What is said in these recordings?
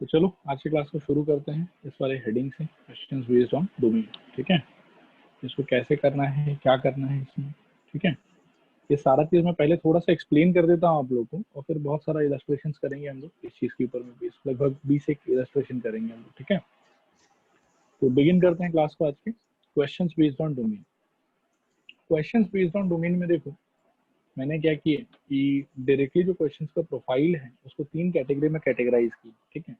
तो चलो आज की क्लास को शुरू करते हैं इस वाले हेडिंग से, क्वेश्चंस बेस्ड ऑन डोमेन। ठीक है, इसको कैसे करना है, क्या करना है इसमें। ठीक है, ये सारा चीज मैं पहले थोड़ा सा एक्सप्लेन कर देता हूँ आप लोगों को, और फिर बहुत सारा इलस्ट्रेशंस करेंगे हम लोग इस चीज के ऊपर में। लगभग 20 एक इलस्ट्रेशन करेंगे हम लोग। ठीक है, तो बिगिन करते हैं क्लास को आज के questions based on domain. Questions based on domain में देखो मैंने क्या किया कि डायरेक्टली जो क्वेश्चंस का प्रोफाइल है उसको 3 कैटेगरी में कैटेगराइज की। ठीक है,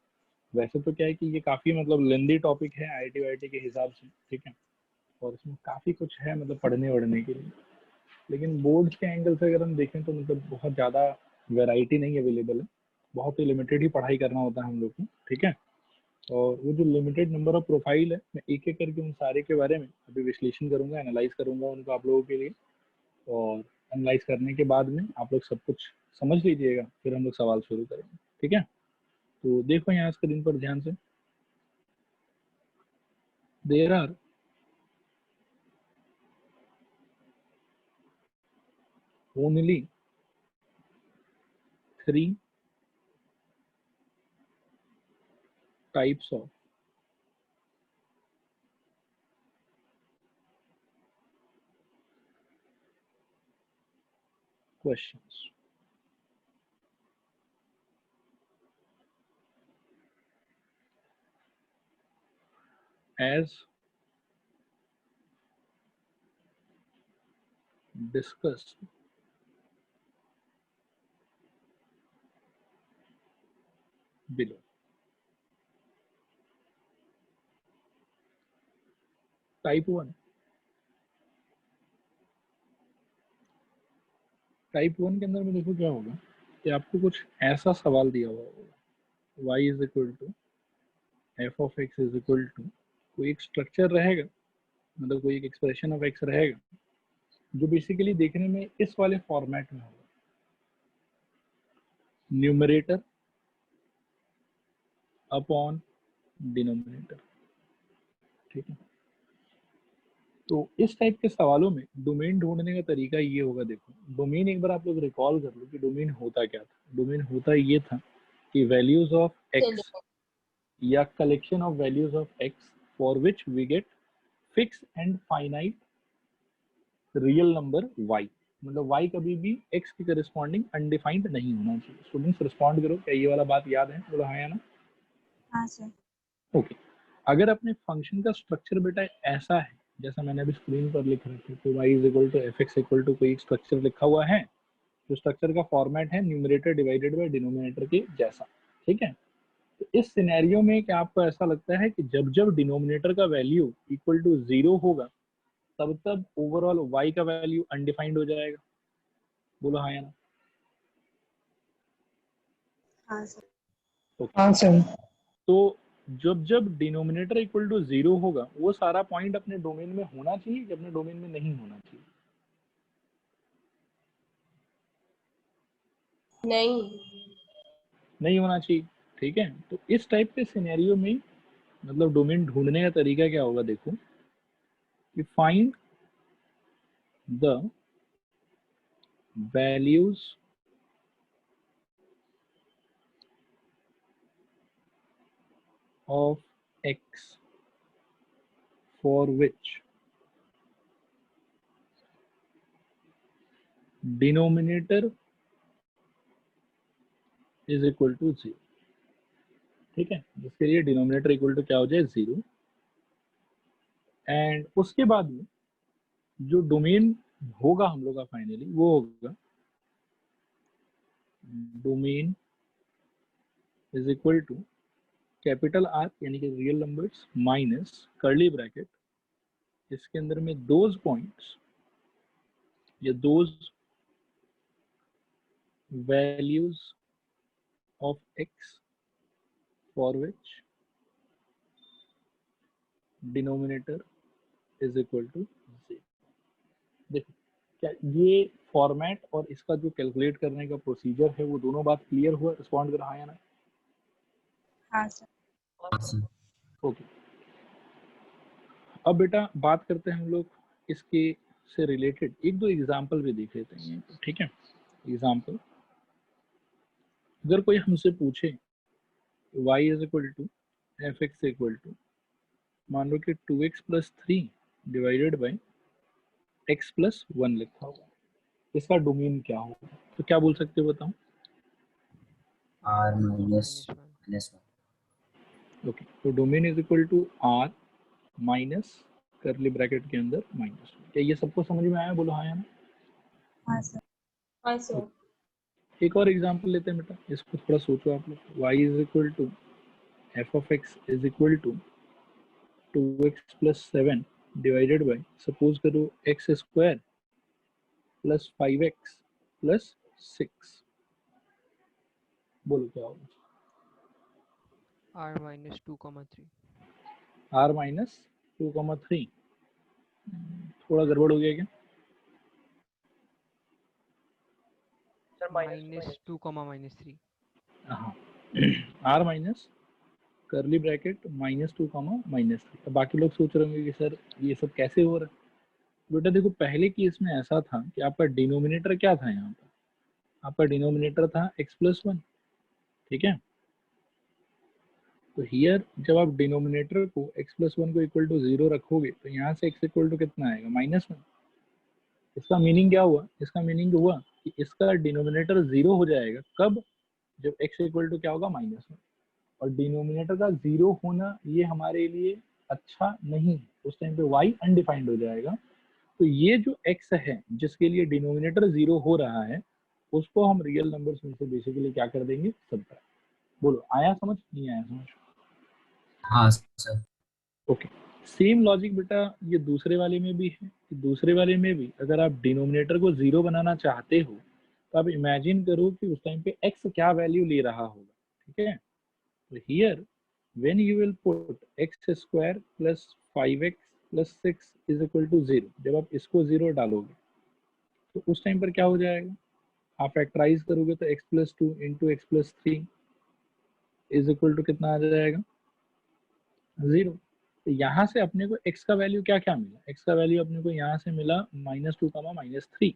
वैसे तो क्या है कि ये काफी मतलब लेंदी टॉपिक है आईआईटी वाईटी के हिसाब से। ठीक है, और इसमें काफी कुछ है मतलब पढ़ने वढ़ने के लिए, लेकिन बोर्ड के एंगल से अगर हम देखें तो मतलब बहुत ज्यादा वैरायटी नहीं अवेलेबल है, बहुत ही लिमिटेड ही पढ़ाई करना होता है हम लोग को। ठीक है, और वो जो लिमिटेड नंबर ऑफ प्रोफाइल है मैं एक एक करके उन सारे के बारे में अभी विश्लेषण करूंगा, एनालाइज करूंगा उनको आप लोगों के लिए, और एनालाइज करने के बाद में आप लोग सब कुछ समझ लीजिएगा, फिर हम लोग सवाल शुरू करेंगे। ठीक है, तो देखो यहाँ स्क्रीन पर ध्यान से, there are only 3 types of questions. As discussed below. Type 1, type 1 के अंदर में देखो क्या होगा कि आपको कुछ ऐसा सवाल दिया हुआ होगा, y is equal to F of x is equal to, कोई एक स्ट्रक्चर रहेगा, मतलब कोई एक एक्सप्रेशन ऑफ एक्स रहेगा जो बेसिकली देखने में इस वाले फॉर्मेट में होगा, न्यूमरेटर अपॉन डिनोमिनेटर। ठीक है, तो इस टाइप के सवालों में डोमेन ढूंढने का तरीका ये होगा। देखो डोमेन एक बार आप लोग रिकॉल कर लो कि डोमेन होता क्या था। डोमेन होता ये था कि वैल्यूज ऑफ एक्स या collection of values of x for which we get fix and finite real number y, मतलब y कभी भी x के करस्पॉन्डिंग अनडिफाइंड नहीं होना चाहिए। स्टूडेंट्स रिस्पॉन्ड करो, क्या ये वाला बात याद है? बोलो हाँ या ना। हाँ सर। ओके, अगर अपने फंक्शन का स्ट्रक्चर बेटा ऐसा है जैसा मैंने अभी स्क्रीन पर लिख रखा है, तो y is equal to f x equal to कोई स्ट्रक्चर लिखा हुआ है, जो स्ट्रक्चर का फॉर्मेट है न्यूमरेटर डिवाइडेड बाय डिनोमिनेटर के जैसा। ठीक है, तो इस सिनेरियो में क्या आपको ऐसा लगता है कि जब जब डिनोमिनेटर का वैल्यू इक्वल टू 0 होगा तब तब ओवरऑल y का वैल्यू अनडिफाइंड हो जाएगा? बोलो हाँ या ना। हाँ सर। ओके, हाँ सर। तो जब जब डिनोमिनेटर इक्वल टू 0 होगा वो सारा पॉइंट अपने डोमेन में होना चाहिए कि अपने डोमेन में नहीं होना चाहिए? नहीं होना चाहिए। ठीक है, तो इस टाइप के सिनेरियो में मतलब डोमेन ढूंढने का तरीका क्या होगा, देखो कि find the values of x for which denominator is equal to 0। ठीक है, जिसके लिए डिनोमिनेटर इक्वल टू क्या हो जाए 0, एंड उसके बाद में जो डोमेन होगा हम लोग का फाइनली वो होगा domain is equal to capital R यानी कि real numbers minus curly bracket, इसके अंदर में दोज पॉइंट्स या those values of x for which denominator is equal to 0। देखो क्या ये फॉर्मेट और इसका जो कैलकुलेट करने का प्रोसीजर है वो दोनों बात क्लियर हुआ? रिस्पॉन्ड कर हाँ या ना। हाँ सर। ओके, अब बेटा बात करते हैं हम लोग इसके से रिलेटेड एक दो एग्जाम्पल भी देख लेते हैं। ठीक है, एग्जाम्पल, अगर कोई हमसे पूछे y is equal to f x equal to, मान लो कि 2x plus 3 divided by x plus 1 लिखा होगा, इसका डोमेन क्या होगा? तो क्या बोल सकते हो बताओ? r minus -1। ओके, तो domain is equal to r minus curly bracket के अंदर माइनस। क्या ये सबको समझ में आया? बोलो हाँ या ना। हाँ सर। हाँ सर। एक और एग्जांपल लेते हैं बेटा, इसको थोड़ा सोचो आप लोग। y is equal to F of x is equal to 2x plus 7 divided by, suppose करो X square plus 5x plus 6। बोलो क्या होगा? r minus 2,3। r minus 2,3। थोड़ा गड़बड़ हो गया क्या? माइनस 2, -3। हाँ, r माइनस करली ब्रैकेट -2, -3। अब बाकी लोग सोच रहे होंगे कि सर ये सब कैसे हो रहा है? बेटा देखो, पहले केस में ऐसा था कि आपका डिनोमिनेटर क्या था? यहाँ पर आपका डिनोमिनेटर था x प्लस 1, ठीक है। तो हियर जब आप डिनोमिनेटर को x प्लस 1 को इक्वल टू 0 रखोगे तो यहाँ से x इक्वल टू कितना आएगा? -1। इसका मीनिंग क्या हुआ? इसका मीनिंग हुआ कि इसका डिनोमिनेटर 0 हो जाएगा। कब? जब x इक्वल टू क्या होगा? -1। और डिनोमिनेटर का 0 होना ये हमारे लिए अच्छा नहीं है, उस टाइम पे y अनडिफाइंड हो जाएगा। तो ये जो x है जिसके लिए डिनोमिनेटर 0 हो रहा है, उसको हम रियल नंबर्स में से बेसिकली क्या कर देंगे? सबट्रैक्ट। बोलो आया समझ? नहीं आया समझ? हाँ सर। ओके, सेम लॉजिक बेटा ये दूसरे वाले में भी है। कि दूसरे वाले में भी अगर आप डिनोमिनेटर को 0 बनाना चाहते हो तो आप इमेजिन करो कि उस टाइम पे x क्या वैल्यू ले रहा होगा, ठीक है। तो here when you will put x square plus 5x plus 6 is equal to 0, जब आप इसको 0 डालोगे तो उस टाइम पर क्या हो जाएगा? आप फैक्टराइज करोगे तो x plus 2 into x plus 3 is equal to कितना आ जाएगा? 0। तो यहाँ से अपने को x का वैल्यू क्या क्या मिला? x का वैल्यू अपने को यहाँ से मिला -2, -3।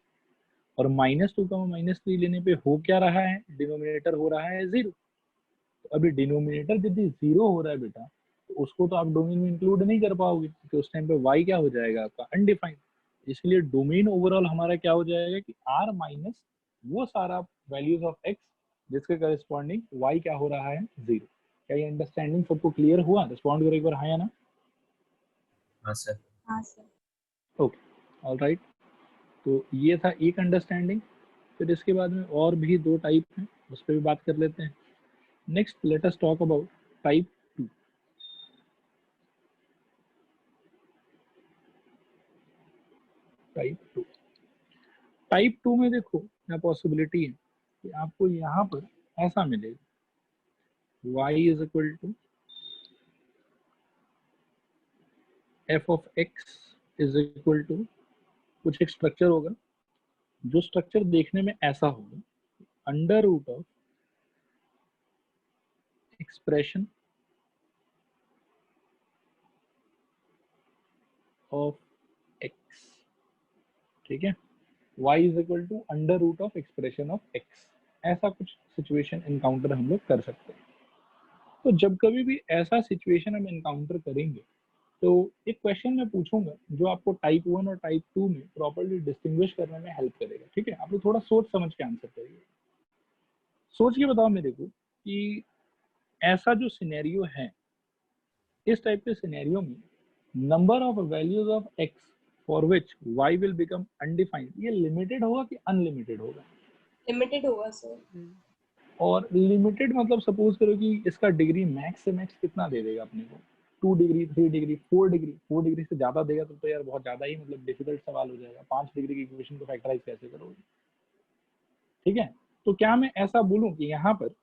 और -2, -3 लेने पे हो क्या रहा है? डिनोमिनेटर हो रहा है 0। तो अभी डिनोमिनेटर यदि 0 हो रहा है बेटा, तो उसको तो आप डोमेन में इंक्लूड नहीं कर पाओगे, क्योंकि उस टाइम पे y क्या हो जाएगा? आपका अनडिफाइंड। इसलिए डोमेन ओवरऑल हमारा क्या हो जाएगा कि r माइनस वो सारा वैल्यूज ऑफ x जिसके करस्पॉन्डिंग y क्या हो रहा है? 0। क्या ये अंडरस्टैंडिंग सबको क्लियर हुआ? रिस्पॉन्ड करो एक बार हाँ या ना। हाँ सर। हाँ सर। Okay, alright. तो ये था एक अंडरस्टैंडिंग। फिर इसके बाद में और भी 2 टाइप हैं, उस पर भी बात कर लेते हैं। Next let us talk about type 2। Type 2 में देखो क्या पॉसिबिलिटी है कि आपको यहाँ पर ऐसा मिलेगा, y is equal to F of x is equal to, कुछ एक स्ट्रक्चर होगा जो स्ट्रक्चर देखने में ऐसा होगा, under root of expression of x, ठीक है। y is equal to under root of expression of x, ऐसा कुछ सिचुएशन इनकाउंटर हम लोग कर सकते हैं। तो जब कभी भी ऐसा सिचुएशन हम इनकाउंटर करेंगे तो एक क्वेश्चन मैं पूछूंगा जो आपको टाइप 1 और टाइप 2 में प्रॉपर्ली डिस्टिंग्विश करने में हेल्प करेगा, ठीक है। आप लोग थोड़ा सोच समझ के आंसर करिए। सोच के बताओ मेरे को कि ऐसा जो सिनेरियो है, इस टाइप के सिनेरियो में number of values of x for which y will become undefined, ये लिमिटेड होगा कि अनलिमिटेड होगा? लिमिटेड होगा सर। और लिमिटेड मतलब सपोज करो कि इसका डिग्री मैक्स से मैक्स कितना दे देगा अपने को? 2 डिग्री, 3 डिग्री, 4 डिग्री। 4 डिग्री से ज्यादा देगा तो यार बहुत ज्यादा ही मतलब डिफिकल्ट सवाल हो जाएगा। 5 डिग्री की इक्वेशन को फैक्टराइज कैसे करोगे? ठीक है। तो क्या मैं ऐसा बोलूं कि यहाँ पर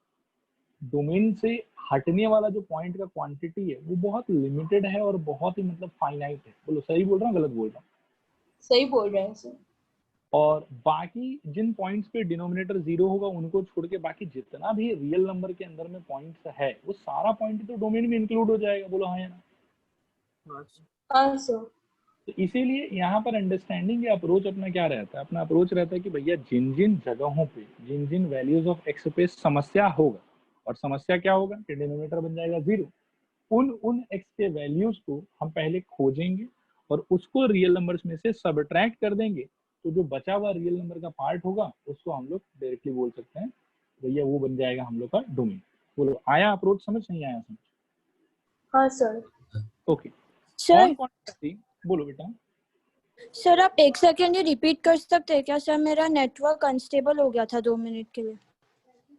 डोमेन से हटने वाला जो पॉइंट का क्वांटिटी है वो बहुत लिमिटेड है और बहुत ही मतलब फाइनाइट है? बोलो सही बोल रहा हूँ गलत बोल रहा हूँ? सही बोल रहे हैं सर। और बाकी जिन पॉइंट्स पे डिनोमिनेटर 0 होगा उनको छोड़ के बाकी जितना भी रियल नंबर के अंदर में पॉइंट्स है वो सारा पॉइंट तो डोमेन में इंक्लूड हो जाएगा। बोलो हाँ या ना। हाँ सर। तो इसीलिए यहाँ पर अंडरस्टैंडिंग या अप्रोच अपना क्या रहता है? अपना अप्रोच रहता है कि भैया जिन जिन जगहों पे जिन जिन वैल्यूज ऑफ एक्स पे समस्या होगा और समस्या क्या होगा कि डिनोमिनेटर बन जाएगा 0। उन x के वैल्यूज को हम पहले खोजेंगे और उसको रियल नंबर्स में से सबट्रैक्ट कर देंगे, तो जो बचा हुआ रियल नंबर का पार्ट होगा उसको हम लोग डायरेक्टली बोल सकते हैं भैया वो बन जाएगा हम लोग का डोमेन। बोलो आया अप्रोच समझ, नहीं आया समझ? हाँ सर। ओके सर बोलो बेटा। सर आप एक सेकेंड ही रिपीट कर सकते हैं क्या सर? मेरा नेटवर्क अनस्टेबल हो गया था 2 मिनट के लिए।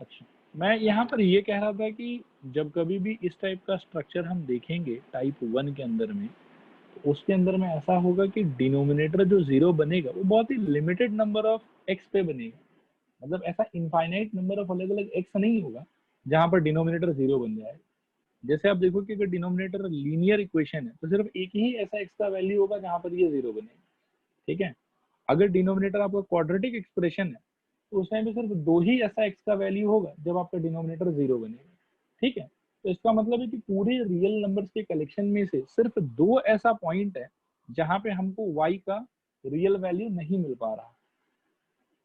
अच्छा, मैं यहाँ पर ये कह रहा था कि जब कभी भी इस टाइप का स्ट्रक्चर हम देखेंगे टाइप 1 के अंदर में, तो उसके अंदर में ऐसा होगा कि डिनोमिनेटर जो 0 बनेगा वो बहुत ही लिमिटेड नंबर ऑफ एक्स पे बनेगा। मतलब ऐसा इनफाइनाइट नंबर ऑफ अलग अलग एक्स नहीं होगा जहाँ पर डिनोमिनेटर 0 बन जाए। जैसे आप देखो कि अगर डिनोमिनेटर लीनियर इक्वेशन है तो सिर्फ एक ही ऐसा एक्स का वैल्यू होगा जहाँ पर ये 0 बनेगा, ठीक है। अगर डिनोमिनेटर आपका क्वाड्रेटिक एक्सप्रेशन है तो उस टाइम पे सिर्फ 2 ही ऐसा एक्स का वैल्यू होगा जब आपका डिनोमिनेटर 0 बनेगा, ठीक है। तो इसका मतलब है कि पूरे रियल नंबर्स के कलेक्शन में से सिर्फ 2 ऐसा पॉइंट है जहां पे हमको y का रियल वैल्यू नहीं मिल पा रहा।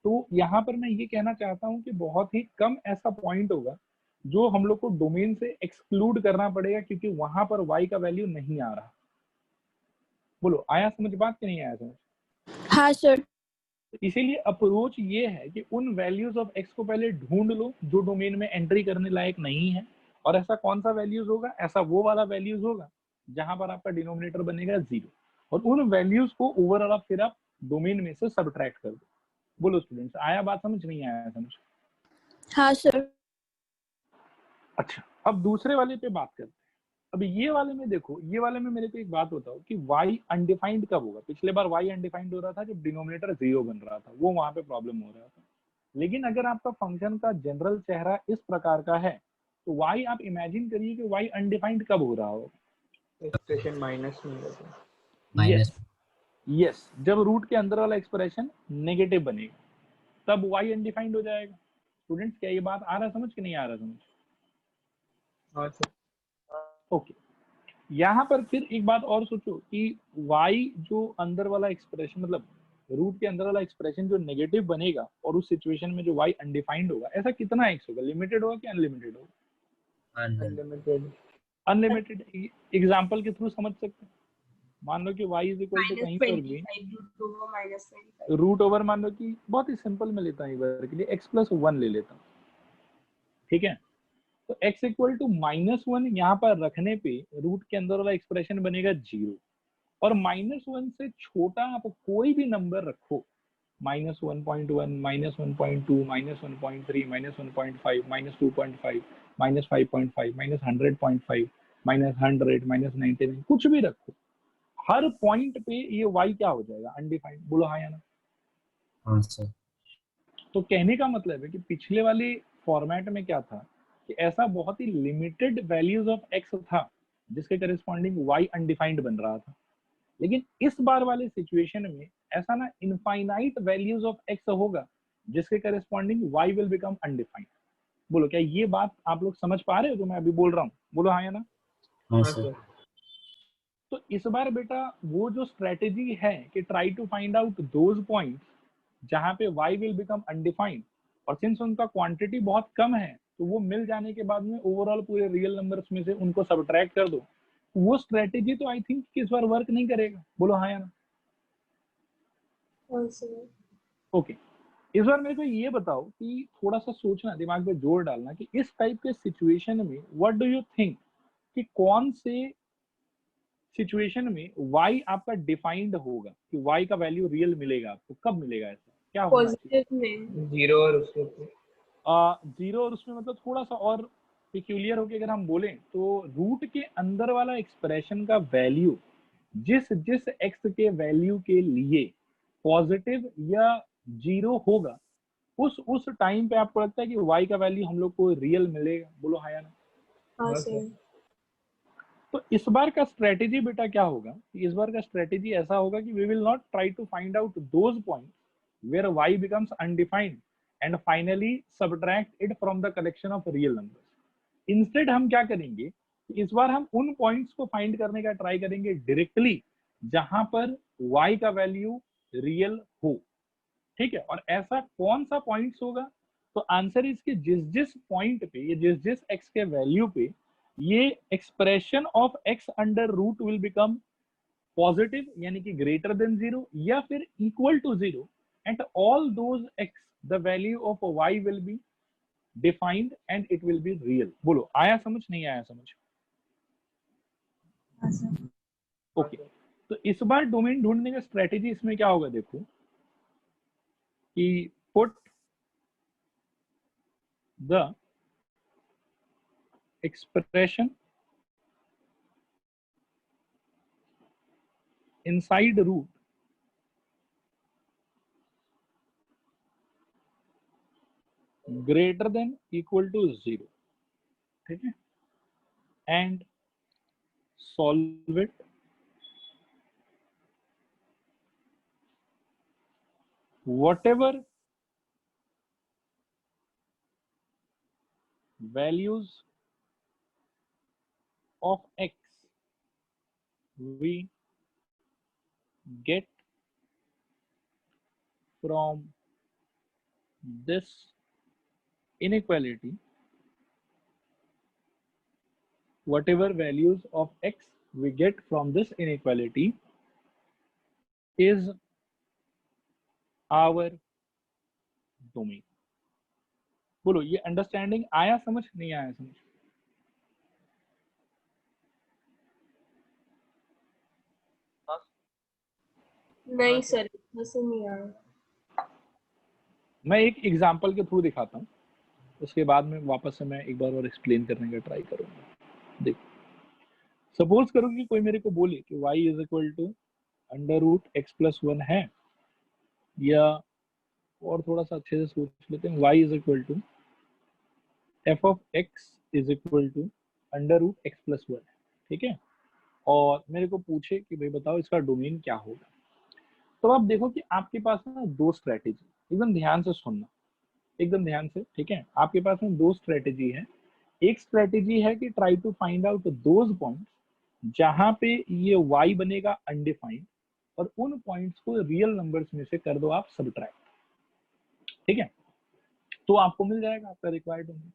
तो यहाँ पर मैं ये कहना चाहता हूँ कि बहुत ही कम ऐसा पॉइंट होगा जो हम लोग को डोमेन से एक्सक्लूड करना पड़ेगा क्योंकि वहां पर y का वैल्यू नहीं आ रहा। बोलो आया समझ बात कि नहीं आया समझ? हाँ सर। इसीलिए अप्रोच ये है कि उन वैल्यूज ऑफ x को पहले ढूंढ लो जो डोमेन में एंट्री करने लायक नहीं है, और ऐसा कौन सा वैल्यूज होगा, ऐसा वो वाला वैल्यूज होगा जहां पर आपका डिनोमिनेटर बनेगा 0, और उन वैल्यूज को ओवरऑल फिर आप डोमेन में से सबट्रैक्ट कर दो। बोलो स्टूडेंट्स आया बात समझ, नहीं आया समझ? हाँ सर। अच्छा, अब दूसरे वाले पे बात करते हैं। अब ये वाले में देखो, ये वाले में मेरे को एक बात बताओ कि y अनडिफाइंड कब होगा? पिछले बार y अनडिफाइंड हो रहा था जब डिनोमिनेटर 0 बन रहा था, वो वहां पे प्रॉब्लम हो रहा था। लेकिन अगर आपका फंक्शन का जनरल चेहरा इस प्रकार का है तो y आप इमेजिन करिए कि y अनडिफाइंड कब हो रहा हो? एक्सप्रेशन माइनस में होगा। माइनस यस, जब रूट के अंदर वाला एक्सप्रेशन नेगेटिव बनेगा तब y अनडिफाइंड हो जाएगा। स्टूडेंट्स क्या ये बात आ रहा समझ कि नहीं आ रहा समझ? हाँ सर। ओके, यहाँ पर फिर एक बात और सोचो कि y जो अंदर वाला एक्सप्रेशन, मतलब रूट के अंदर वाला एक्सप्रेशन जो नेगेटिव बनेगा और उस सिचुएशन में जो y अनडिफाइंड होगा, ऐसा कितना x होगा? लिमिटेड होगा कि अनलिमिटेड होगा? अनलिमिटेड। अनलिमिटेड। एग्जांपल के थ्रू समझ सकते हैं। मान लो कि y इज इक्वल टू कहीं पर भी रूट ओवर, मान लो कि बहुत ही सिंपल में लेता हूँ एक बार के लिए x+1 ले लेता हूँ, ठीक है। तो x इक्वल टू -1 यहाँ पर रखने पे रूट के अंदर वाला एक्सप्रेशन बनेगा 0, और -1 से छोटा आप कोई भी नंबर रखो, -1.1, -1.2, -1.3, -1.5, -2.5, -5.5, -100.5, -100, -99, कुछ भी रखो, हर पॉइंट पे ये y क्या हो जाएगा? अनडिफाइंड। बोलो हाँ या ना? हाँ सर। तो कहने का मतलब है कि पिछले वाले फॉर्मेट में क्या था कि ऐसा बहुत ही लिमिटेड वैल्यूज ऑफ x था जिसके करेस्पॉन्डिंग y अनडिफाइंड बन रहा था, लेकिन इस बार वाले सिचुएशन में ऐसा ना इनफाइनाइट वैल्यूज ऑफ x होगा जिसके corresponding y will become undefined. बोलो क्या ये बात आप लोग समझ पा रहे हो जो मैं अभी बोल रहा हूँ? बोलो हाँ या ना? हाँ हाँ सर। सर। तो इस बार बेटा वो जो स्ट्रेटेजी है कि try to find out those points जहां पे y विल बिकम अनडिफाइंड, और सिंस उनका क्वांटिटी बहुत कम है तो वो मिल जाने के बाद में ओवरऑल पूरे रियल नंबर्स में से उनको सबट्रैक्ट कर दो, वो स्ट्रेटेजी तो आई थिंक इस बार वर्क नहीं करेगा। बोलो हाँ या ना? हाँ सर। ओके, इस बार मेरे को ये बताओ कि थोड़ा सा सोचना, दिमाग पे जोर डालना कि इस टाइप के सिचुएशन में व्हाट डू यू थिंक कि कौन से सिचुएशन में y आपका डिफाइंड होगा कि y का वैल्यू रियल मिलेगा आपको? कब मिलेगा? ऐसा क्या होना चाहिए? पॉजिटिव में। 0 और उसके ऊपर 0 और उसमें मतलब थोड़ा सा और पिक्यूलियर होके अगर हम बोलें तो रूट के अंदर वाला एक्सप्रेशन का वैल्यू जिस जिस x के वैल्यू के लिए पॉजिटिव या 0 होगा उस टाइम पे आपको लगता है कि y का वैल्यू हम लोग को रियल मिलेगा? बोलो हाँ या ना? हाँ हाँ सर। सर। तो इस बार का स्ट्रेटेजी बेटा क्या होगा? इस बार का स्ट्रेटेजी ऐसा होगा कि we will not try to find out those points where y becomes undefined and finally subtract it from the collection of real numbers. Instead हम क्या करेंगे, इस बार हम उन पॉइंट्स को फाइंड करने का ट्राई करेंगे डायरेक्टली जहां पर y का वैल्यू रियल हो, ठीक है। और ऐसा कौन सा पॉइंट्स होगा? तो आंसर इसके जिस जिस पॉइंट पे, ये जिस जिस x के वैल्यू पे ये expression of x under root will become positive यानी कि ग्रेटर देन 0 या फिर equal to 0 and all those x the value of y will be defined and it will be real. बोलो आया समझ, नहीं आया समझ? हाँ सर। ओके तो इस बार डोमेन ढूंढने का स्ट्रेटेजी इसमें क्या होगा, देखो कि put the expression inside root greater than equal to 0, ठीक है, and solve it whatever values of x we get from this inequality, whatever values of x we get from this inequality is our domain। बोलो ये understanding आया समझ, नहीं आया समझ? नहीं सर, ऐसे नहीं आया। मैं एक एग्जांपल के थ्रू दिखाता हूँ, उसके बाद में वापस से मैं एक बार और एक्सप्लेन करने का ट्राई करूंगा। देखो सपोज करो कि कोई मेरे को बोले कि y is equal to under root x plus 1 है, या और थोड़ा सा अच्छे से सोच लेते हैं, y is equal to F of x is equal to under root x plus 1, ठीक है, और मेरे को पूछे कि भाई बताओ इसका डोमेन क्या होगा। तो आप देखो कि आपके पास ना दो स्ट्रेटेजी, एकदम ध्यान से सुनना, एकदम ध्यान से, ठीक है, आपके पास में दो स्ट्रेटेजी है। एक स्ट्रेटेजी है कि try to find out those points जहां पे ये y बनेगा अनडिफाइंड, और उन पॉइंट्स को रियल नंबर्स में से कर दो आप सबट्रैक्ट, ठीक है, तो आपको मिल जाएगा आपका रिक्वायर्ड डोमेन।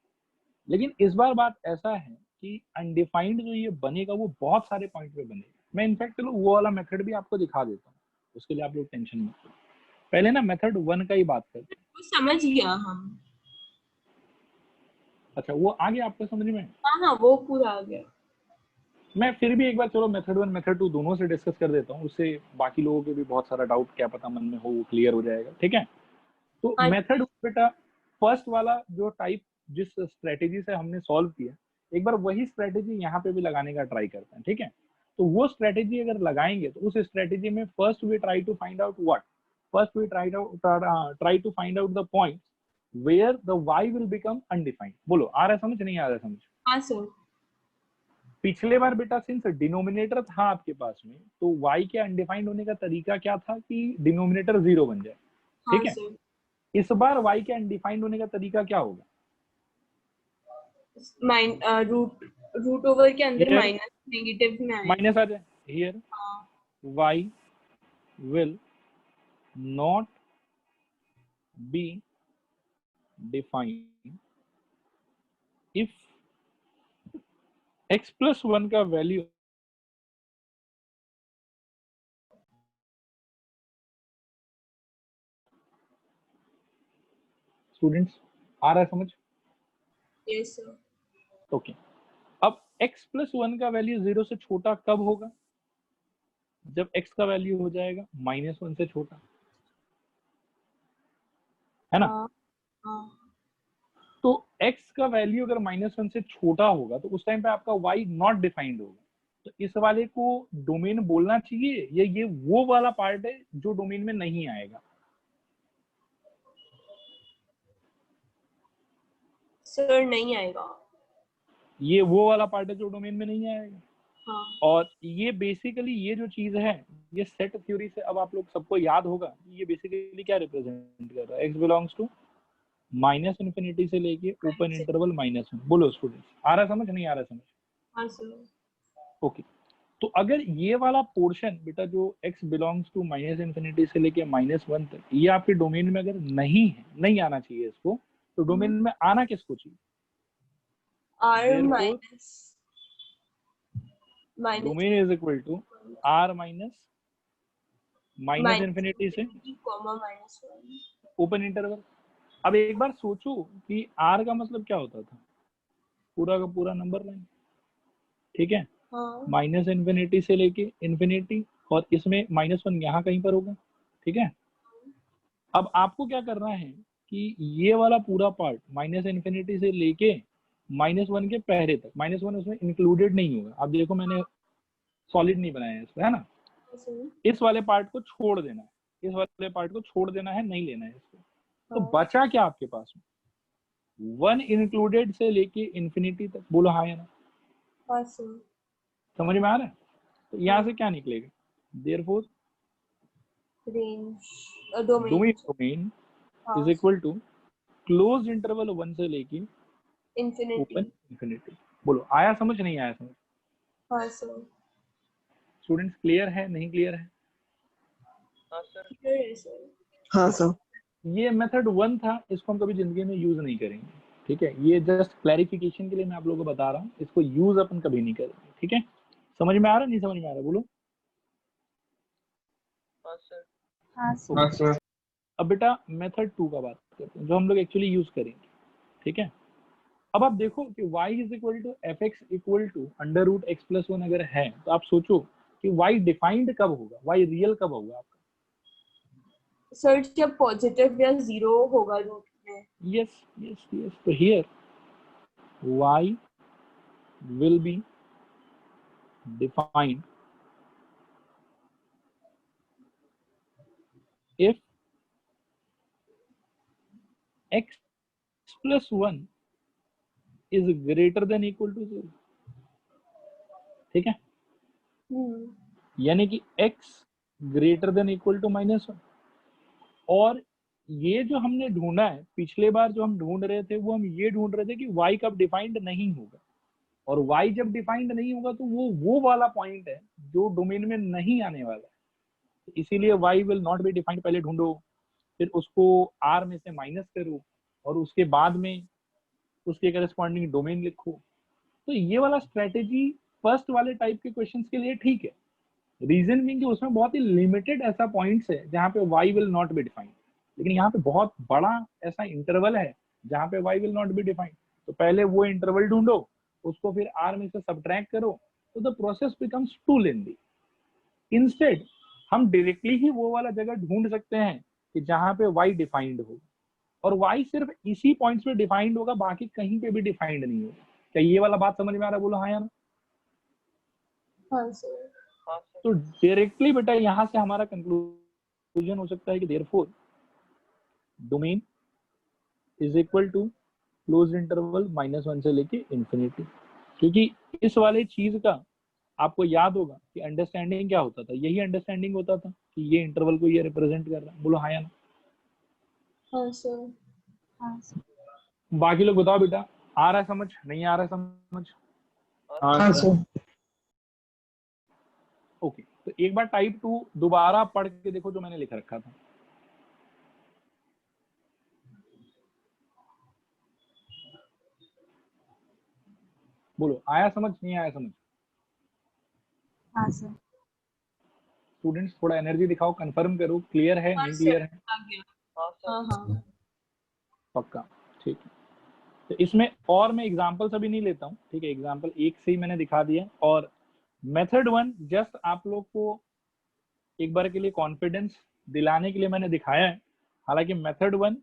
लेकिन इस बार बात ऐसा है कि अनडिफाइंड जो ये बनेगा वो बहुत सारे पॉइंट पे बनेगा। मैं इनफैक्ट चलो वो वाला मेथड भी आपको दिखा देता हूँ, उसके लिए आप लोग टेंशन मत लो। पहले ना मेथड 1 का ही बात करते हैं। वो समझ गया हम। अच्छा वो आ गया आपको समझ में? हाँ हाँ वो पूरा आ गया। मैं फिर भी एक बार चलो मेथड 1 मेथड 2 दोनों से डिस्कस कर देता हूँ, उससे बाकी लोगों के भी बहुत सारा डाउट क्या पता मन में हो वो क्लियर हो जाएगा, ठीक है। तो हाँ। मेथड बेटा फर्स्ट वाला जो टाइप जिस स्ट्रेटेजी से हमने सॉल्व किया, एक बार वही स्ट्रेटेजी यहाँ पे भी लगाने का ट्राई करते हैं, ठीक है। तो वो स्ट्रेटेजी अगर लगाएंगे तो उस स्ट्रेटेजी में first we try to find out what, first we try to find out the point where the y will become undefined. बोलो आ रहा है समझ, नहीं आ रहा है समझ? हाँ सर। पिछले बार बेटा सिंस डिनोमिनेटर था आपके पास में, तो y के अनडिफाइंड होने का तरीका क्या था कि डिनोमिनेटर 0 बन जाए, हाँ ठीक है। सर। इस बार y के अनडिफाइंड होने का तरीका क्या होगा? रूट ओवर के अंदर Here- माइनस नेगेटिव में आएगा। माइनस आ जाए, हियर हाँ। y will not be defined if x plus 1 का वैल्यू स्टूडेंट्स आ रहा है समझ? Yes sir. ओके अब x प्लस 1 का वैल्यू 0 से छोटा कब होगा? जब x का वैल्यू हो जाएगा -1 से छोटा, है ना। हाँ हाँ। तो x का वैल्यू अगर -1 से छोटा होगा तो उस टाइम पे आपका y नॉट डिफाइंड होगा। तो इस वाले को डोमेन बोलना चाहिए या ये वो वाला पार्ट है जो डोमेन में नहीं आएगा? सर नहीं आएगा। ये वो वाला पार्ट है जो डोमेन में नहीं आएगा। हाँ। और ये बेसिकली ये जो चीज है ये सेट थ्योरी से अब आप लोग सबको याद होगा, ये बेसिकली क्या रिप्रेजेंट कर रहा है? x बिलोंग्स टू -∞ से लेके ओपन इंटरवल -1। बोलो स्टूडेंट्स आ रहा समझ, नहीं आ रहा समझ? हाँ सर। ओके तो अगर ये वाला पोर्शन बेटा जो x बिलोंग्स टू -∞ से लेके -1 तक ये आपके डोमेन में अगर नहीं है, नहीं आना चाहिए इसको, तो डोमेन में आना किसको चाहिए? R Therefore, minus domain is equal to r minus infinity से comma minus 1. Open interval. अब एक बार सोचो कि r का मतलब क्या होता था, पूरा का पूरा नंबर लाइन, ठीक है, हाँ माइनस इन्फिनिटी से लेके इन्फिनिटी, और इसमें -1 यहाँ कहीं पर होगा, ठीक है। अब आपको क्या करना है कि ये वाला पूरा पार्ट माइनस इन्फिनिटी से लेके -1 के पहले तक, -1 उसमें इंक्लूडेड नहीं होगा। अब देखो मैंने सॉलिड नहीं बनाया है इसमें, है ना, सर इस वाले पार्ट को छोड़ देना है, इस वाले पार्ट को छोड़ देना है, नहीं लेना है इसको। तो हाँ बचा क्या आपके पास में, 1 इंक्लूडेड से लेके इन्फिनिटी तक, बोलो हाँ या ना, हाँ सर समझ में आ रहा है? तो यहाँ से क्या निकलेगा, therefore range domain domain is equal to close interval 1 से लेके इंफिनिटी। Open infinity. बोलो आया समझ, नहीं आया समझ? हाँ सर स्टूडेंट्स क्लियर है, नहीं क्लियर है? क्लियर है सर। हाँ सर। ये मेथड 1 था, इसको हम कभी जिंदगी में यूज नहीं करेंगे, ठीक है, ये जस्ट क्लैरिफिकेशन के लिए मैं आप लोगों को बता रहा हूँ, इसको यूज अपन कभी नहीं करेंगे, ठीक है। समझ में आ रहा, नहीं समझ में आ रहा, बोलो। हाँ सर। हाँ सर। अब बेटा मेथड 2 का बात करते हैं, जो हम लोग एक्चुअली यूज करेंगे, ठीक है। अब आप देखो कि y is equal to f x equal to under root x plus 1 अगर है, तो आप सोचो कि y डिफाइंड कब होगा, y रियल कब होगा आपका? सर जब पॉजिटिव या जीरो होगा रूट में। यस यस यस, तो here y will be defined if x plus 1 is greater than equal to 0, ठीक है, यानी कि x greater than equal to -1। और ये जो हमने ढूंढा है, पिछले बार जो हम ढूंढ रहे थे, वो हम ये ढूंढ रहे थे कि y कब डिफाइंड नहीं होगा, और y जब डिफाइंड नहीं होगा तो वो वाला पॉइंट है जो डोमेन में नहीं आने वाला है, इसीलिए y will not be defined पहले ढूंढो, फिर उसको r में से माइनस करो, और उसके बाद में उसके करस्पॉन्डिंग डोमेन लिखो। तो ये वाला स्ट्रेटेजी फर्स्ट वाले टाइप के क्वेश्चंस के लिए ठीक है, रीजन मीन कि उसमें बहुत ही लिमिटेड ऐसा पॉइंट्स है जहाँ पे y will not be defined, लेकिन यहाँ पे बहुत बड़ा ऐसा इंटरवल है जहाँ पे y will not be defined. तो पहले वो इंटरवल ढूंढो, उसको फिर r में से सब्ट्रैक्ट करो, तो the process becomes too lengthy. Instead हम डायरेक्टली ही वो वाला जगह ढूंढ सकते हैं कि जहाँ पे y डिफाइंड हो, और y सिर्फ इसी पॉइंट्स पे डिफाइंड होगा, बाकी कहीं पे भी डिफाइंड नहीं होगा। क्या ये वाला बात समझ में आ रहा है, बोलो हाँ या ना? हाँ सर। तो डायरेक्टली बेटा यहाँ से हमारा कंक्लूजन हो सकता है कि therefore domain is equal to closed interval -1 से लेके इन्फिनिटी, क्योंकि इस वाले चीज का आपको याद होगा कि अंडरस्टैंडिंग क्या होता था, यही अंडरस्टैंडिंग होता था कि ये इंटरवल को ये रिप्रेजेंट कर रहा है। बोलो हाँ या ना? हाँ सर। हाँ सर। बाकी लोग बताओ बेटा, आ रहा है समझ, नहीं आ रहा है समझ? हाँ सर। ओके, तो एक बार टाइप 2 दोबारा पढ़ के देखो जो मैंने लिख रखा था। बोलो आया समझ, नहीं आया समझ? हाँ सर। स्टूडेंट्स थोड़ा एनर्जी दिखाओ, कंफर्म करो क्लियर है, हाँ नहीं सर क्लियर है? आ गया। हाँ हाँ पक्का, ठीक है। तो इसमें और मैं एग्जांपल्स अभी नहीं लेता हूँ, ठीक है, एग्जांपल एक से ही मैंने दिखा दिया, और मेथड 1 जस्ट आप लोग को एक बार के लिए कॉन्फिडेंस दिलाने के लिए मैंने दिखाया है। हालांकि मेथड 1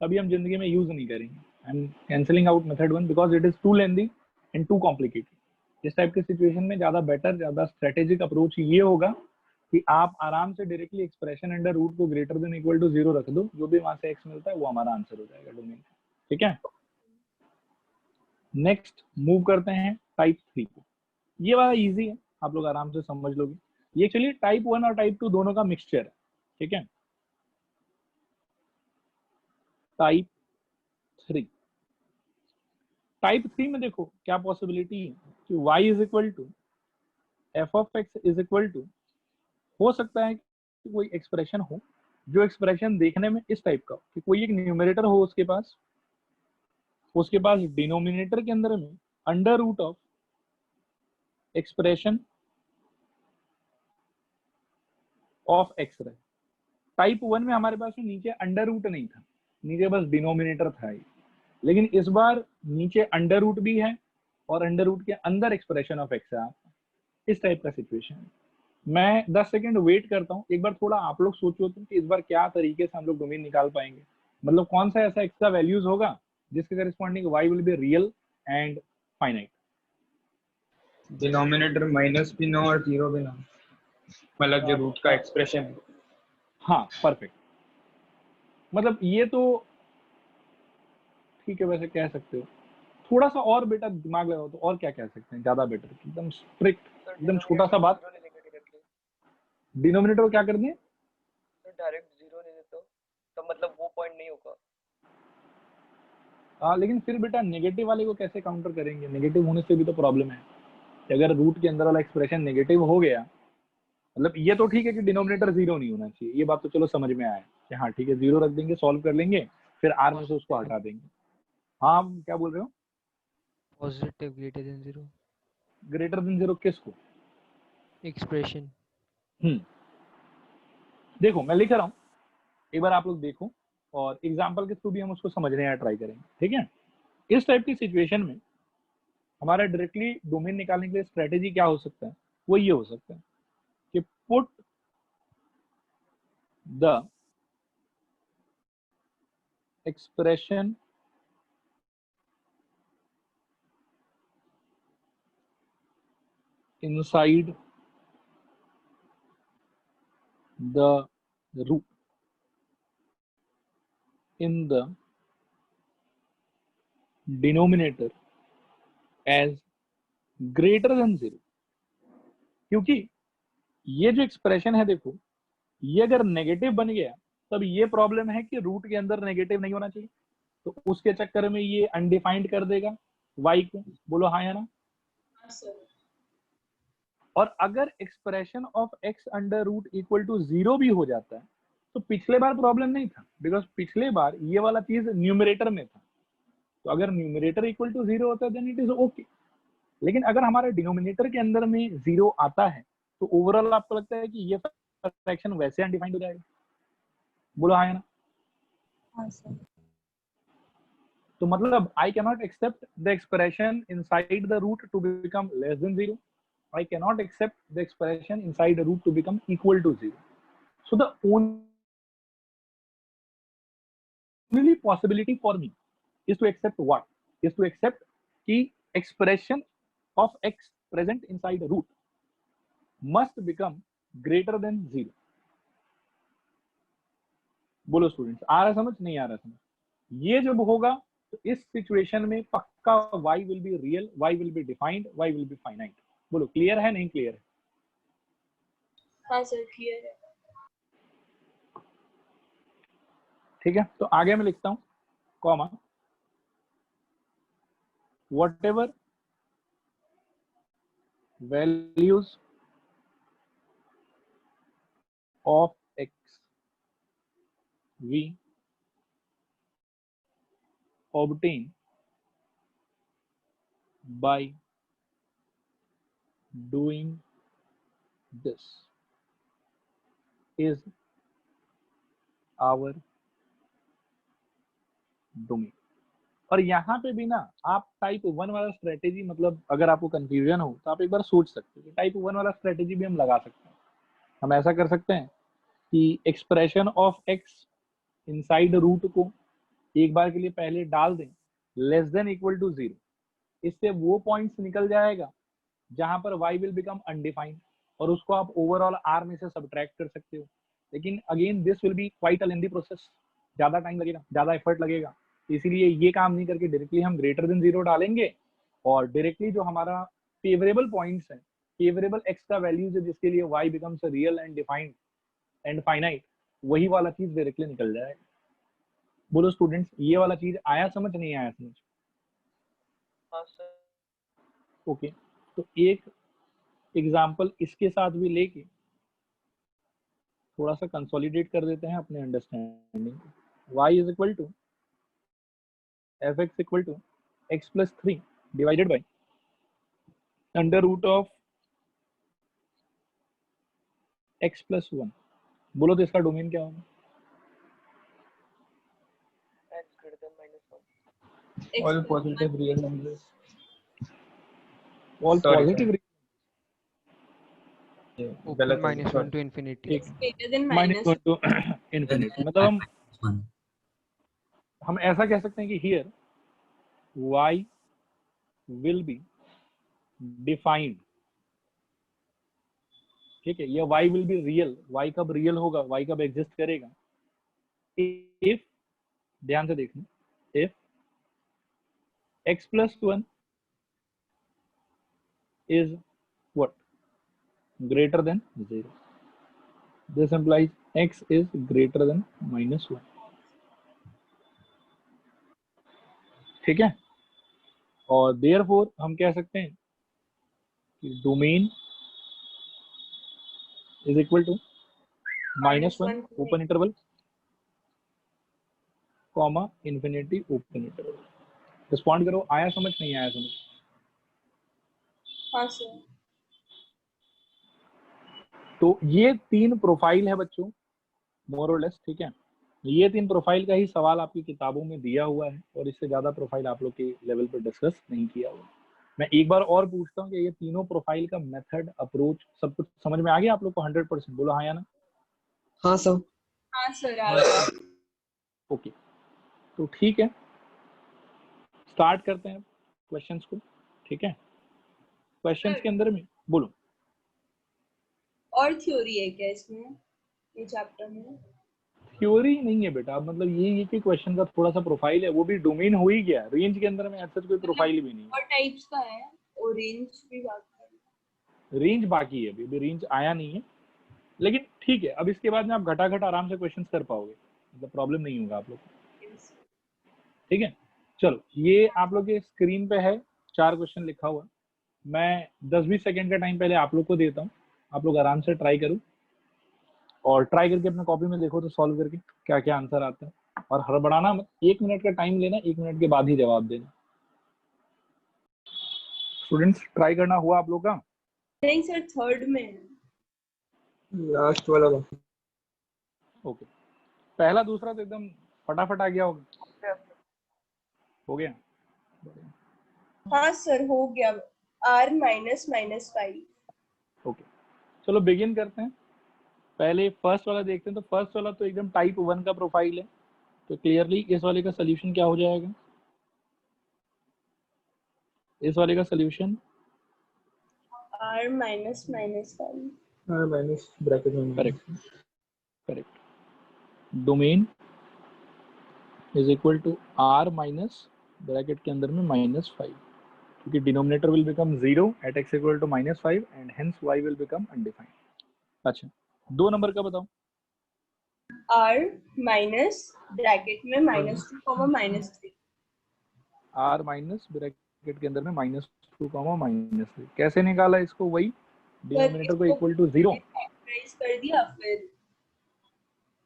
कभी हम जिंदगी में यूज नहीं करेंगे, I am cancelling out method 1 because it is too lengthy and too complicated. इस टाइप के सिचुएशन में ज्यादा बेटर, ज्यादा स्ट्रेटेजिक अप्रोच ये होगा कि आप आराम से डायरेक्टली एक्सप्रेशन अंडर रूट को ग्रेटर देन इक्वल टू 0 रख दो, जो भी वहां से x मिलता है वो हमारा आंसर हो जाएगा डोमेन का, ठीक है। नेक्स्ट मूव करते हैं टाइप 3 को। ये वाला इजी है, आप लोग आराम से समझ लोगे। ये एक्चुअली टाइप 1 और टाइप 2 दोनों का मिक्सचर है, ठीक है। टाइप 3, टाइप 3 में देखो क्या पॉसिबिलिटी है कि y is equal to F of x is equal to, हो सकता है कि कोई एक्सप्रेशन हो जो एक्सप्रेशन देखने में इस टाइप का हो कि कोई एक न्यूमरेटर हो उसके पास उसके पास डिनोमिनेटर के अंदर में under root of expression of x रहे। टाइप 1 में हमारे पास में नीचे अंडर रूट नहीं था, नीचे बस डिनोमिनेटर था ही। लेकिन इस बार नीचे अंडर रूट भी है और अंडर रूट के अंदर एक्सप्रेशन ऑफ एक्स है। इस टाइप का सिचुएशन है। मैं 10 सेकंड वेट करता हूँ, एक बार थोड़ा आप लोग सोचो तुम कि इस बार क्या तरीके से हम लोग डोमेन निकाल पाएंगे, मतलब कौन सा ऐसा एक्स का वैल्यूज होगा जिसके corresponding y will be real and finite. Denominator minus भी ना और जीरो भी ना, मतलब जो रूट का एक्सप्रेशन है। हाँ परफेक्ट, मतलब ये तो ठीक है, वैसे कह सकते हो। थोड़ा सा और बेटा दिमाग लगाओ तो और क्या कह सकते हैं ज्यादा बेटर, एकदम स्ट्रिक्ट, एकदम छोटा सा बात। डिनोमिनेटर को क्या कर दें? डायरेक्ट जीरो ले देते हो तो मतलब वो पॉइंट नहीं होगा। हाँ लेकिन फिर बेटा नेगेटिव वाले को कैसे काउंटर करेंगे? नेगेटिव होने से भी तो प्रॉब्लम है। अगर रूट के अंदर वाला एक्सप्रेशन नेगेटिव हो गया, मतलब ये तो ठीक है कि डिनोमिनेटर जीरो नहीं होना चाहिए, ये बात तो चलो समझ में आया कि हाँ ठीक है, जीरो रख देंगे, सॉल्व कर लेंगे, फिर आर में से उसको हटा देंगे। हाँ क्या बोल रहे हो? Positive greater than zero. Greater than zero किसको? एक्सप्रेशन। देखो मैं लिख रहा हूँ, एक बार आप लोग देखो और एग्जाम्पल के थ्रू भी हम उसको समझने का ट्राई करेंगे, ठीक है। इस टाइप की सिचुएशन में हमारा डायरेक्टली डोमेन निकालने के लिए स्ट्रेटेजी क्या हो सकता है? वो ये हो सकता है कि put the expression inside the root in the denominator as greater than zero। क्योंकि ये जो एक्सप्रेशन है देखो, ये अगर नेगेटिव बन गया तब ये प्रॉब्लम है कि रूट के अंदर नेगेटिव नहीं होना चाहिए, तो उसके चक्कर में ये अनडिफाइंड कर देगा y को। बोलो हाँ या ना? और अगर expression of x under root equal to zero भी हो जाता है तो पिछले बार प्रॉब्लम नहीं था, बिकॉज पिछले बार ये वाला चीज न्यूमरेटर में था। तो अगर न्यूमरेटर इक्वल टू जीरो होता है देन इट इज ओके। लेकिन अगर हमारे डिनोमिनेटर के अंदर में जीरो आता है तो ओवरऑल आपको लगता है कि ये फ्रैक्शन वैसे अनडिफाइंड हो जाएगा? बोलो हाँ या ना? हाँ सर। तो मतलब I cannot accept the expression inside the root to become less than zero. I cannot accept the expression inside the root to become equal to zero. So the only possibility for me is to accept what? Is to accept the expression of x present inside the root must become greater than zero. बोलो students, आ रहा समझ? नहीं आ रहा समझ? ये जब होगा तो इस सिचुएशन में पक्का y will be real, y will be defined, y will be finite. बोलो क्लियर है नहीं क्लियर है? हाँ सर क्लियर है। ठीक है, तो आगे मैं लिखता हूं comma whatever values of x we obtain by doing this is our domain। और यहाँ पे भी ना आप टाइप 1 वाला स्ट्रेटेजी, मतलब अगर आपको कंफ्यूजन हो तो आप एक बार सोच सकते हो, टाइप 1 वाला स्ट्रेटेजी भी हम लगा सकते हैं। हम ऐसा कर सकते हैं कि expression of x inside root को एक बार के लिए पहले डाल दें less than equal to zero. इससे वो पॉइंट्स निकल जाएगा जहां पर y विल बिकम अनडिफाइंड और उसको आप ओवरऑल r में से सब्ट्रैक्ट कर सकते हो। लेकिन again this will be quite a lengthy process, ज्यादा टाइम लगेगा, ज्यादा एफर्ट लगेगा। इसीलिए ये काम नहीं करके डायरेक्टली हम ग्रेटर देन जीरो डालेंगे और डायरेक्टली जो हमारा फेवरेबल पॉइंट्स है, फेवरेबल x का वैल्यूज है जिसके लिए y becomes real and defined and finite, वही वाला चीज डायरेक्टली निकल जाएगा। बोलो स्टूडेंट्स, ये वाला चीज आया समझ नहीं आया समझ? हाँ सर। ओके, तो एक एग्जाम्पल इसके साथ भी लेके थोड़ा सा कंसोलिडेट कर देते हैं अपने understanding. y is equal to fx equal to x plus 3 divided by under root of x plus 1। बोलो तो इसका डोमेन क्या होगा? x greater than -1. All positive real numbers. All Sorry, positive Open गलत हो गया, -1 sorry. to infinity. ठीक greater than minus minus 1 to infinity. मतलब -1 हम ऐसा कह सकते हैं कि here y will be defined, ठीक है, ये y will be real. y कब रियल होगा, y कब एग्जिस्ट करेगा? इफ, ध्यान से देखना, if x plus 1 is what greater than 0, this implies x is greater than -1, ठीक है। और देयरफॉर हम कह सकते हैं कि domain is equal to -1 open interval comma infinity open interval. Respond करो, आया समझ नहीं आया समझ? हाँ सर। तो ये 3 प्रोफाइल है बच्चों, मोर और लेस, ठीक है। ये 3 प्रोफाइल का ही सवाल आपकी किताबों में दिया हुआ है और इससे ज्यादा प्रोफाइल आप लोग के लेवल पर डिस्कस नहीं किया हुआ। मैं एक बार और पूछता हूँ कि ये तीनों प्रोफाइल का मेथड, अप्रोच सब कुछ समझ में आ गया आप लोग को 100%? बोलो हाँ या ना। हाँ सर। हाँ सर आ गया। ओके, तो ठीक है, स्टार्ट करते हैं क्वेश्चंस को, ठीक है। क्वेश्चंस के अंदर में बोलो, और थ्योरी है क्या इसमें, ये चैप्टर में? थ्योरी नहीं है बेटा, मतलब ये कि क्वेश्चन का थोड़ा सा प्रोफाइल है, वो भी डोमेन हो ही गया, रेंज के अंदर में ऐसा कोई प्रोफाइल भी नहीं और टाइप्स का है, ऑरेंज भी बाकी है। रेंज बाकी है, अभी रेंज आया नहीं है, लेकिन ठीक है, अब इसके बाद में आप घटाघट आराम से क्वेश्चंस कर पाओगे, मतलब प्रॉब्लम नहीं होगा आप लोग को, है। ठीक है। चलो, ये आप लोग के स्क्रीन पे है 4 क्वेश्चन लिखा हुआ, मैं 10-20 सेकंड का टाइम पहले आप लोग को देता हूँ, आप लोग आराम से ट्राई करो और ट्राई करके अपने कॉपी में देखो तो सॉल्व करके क्या क्या आंसर आता है, और हड़बड़ाना मत, 1 मिनट का टाइम लेना, 1 मिनट के बाद ही जवाब देना। स्टूडेंट्स ट्राई करना हुआ आप लोग का? नहीं सर, थर्ड में है। लास्ट वाला बाकी। ओके, पहला दूसरा तो एकदम फटाफट आ गया होगा, हो गया? हाँ सर हो गया, r -5। ओके, चलो बिगिन करते हैं। पहले फर्स्ट वाला देखते हैं, तो फर्स्ट वाला तो एकदम टाइप 1 का प्रोफाइल है, तो क्लियरली इस वाले का सोल्यूशन क्या हो जाएगा? इस वाले का सोल्यूशन r -5। हाँ माइनस ब्रैकेट में correct. Domain is equal to r minus bracket के अंदर में -5, क्योंकि denominator will become 0 at x equal to -5 and hence y will become undefined. अच्छा, 2 नंबर का बताओ। r माइनस ब्रैकेट में -2, -3। r माइनस ब्रैकेट के अंदर में -2, -3 कैसे निकाला इसको? वही डिनोमिनेटर को इक्वल टू 0 फैक्टराइज कर दिया, फिर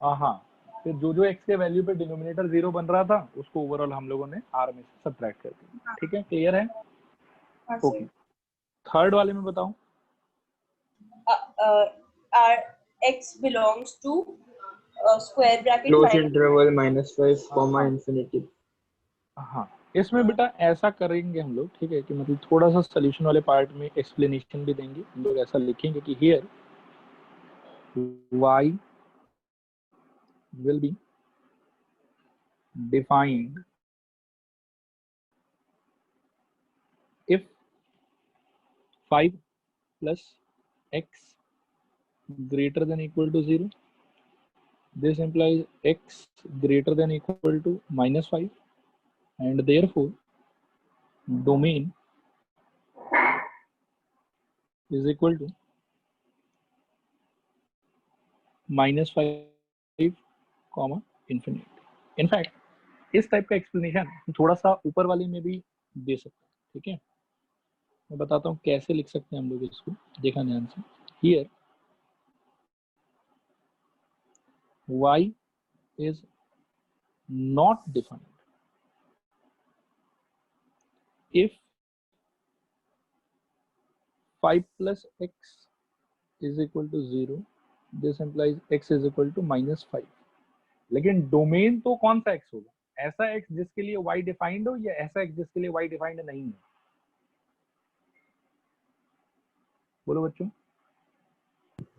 हाँ, फिर जो जो x के वैल्यू पे डिनोमिनेटर 0 बन रहा था उसको ओवरऑल हम लोगों ने r में से सब्ट्रैक्ट कर दिया, ठीक है, क्लियर है? हाँ ओके, थर्ड वाले में बताओ। r x belongs to square bracket close minus। Interval -5 comma infinity. हाँ, इसमें बेटा ऐसा करेंगे हम लोग, ठीक है, कि मतलब थोड़ा सा सोल्यूशन वाले पार्ट में एक्सप्लेनेशन भी देंगे हम लोग। ऐसा लिखेंगे कि here y will be defined if 5 plus x greater than equal to 0. This implies x greater than equal to -5, and therefore domain is equal to -5 comma infinity. In fact इस टाइप का एक्सप्लेनेशन थोड़ा सा ऊपर वाले में भी दे सकते हैं, ठीक है। मैं बताता हूँ कैसे लिख सकते हैं हम लोग इसको, देखा ध्यान से। Here y is not defined if 5 plus x is equal to 0, this implies x is equal to -5. लेकिन डोमेन तो कौन सा x होगा? ऐसा x जिसके लिए y डिफाइंड हो या ऐसा x जिसके लिए y डिफाइंड नहीं है? बोलो बच्चों।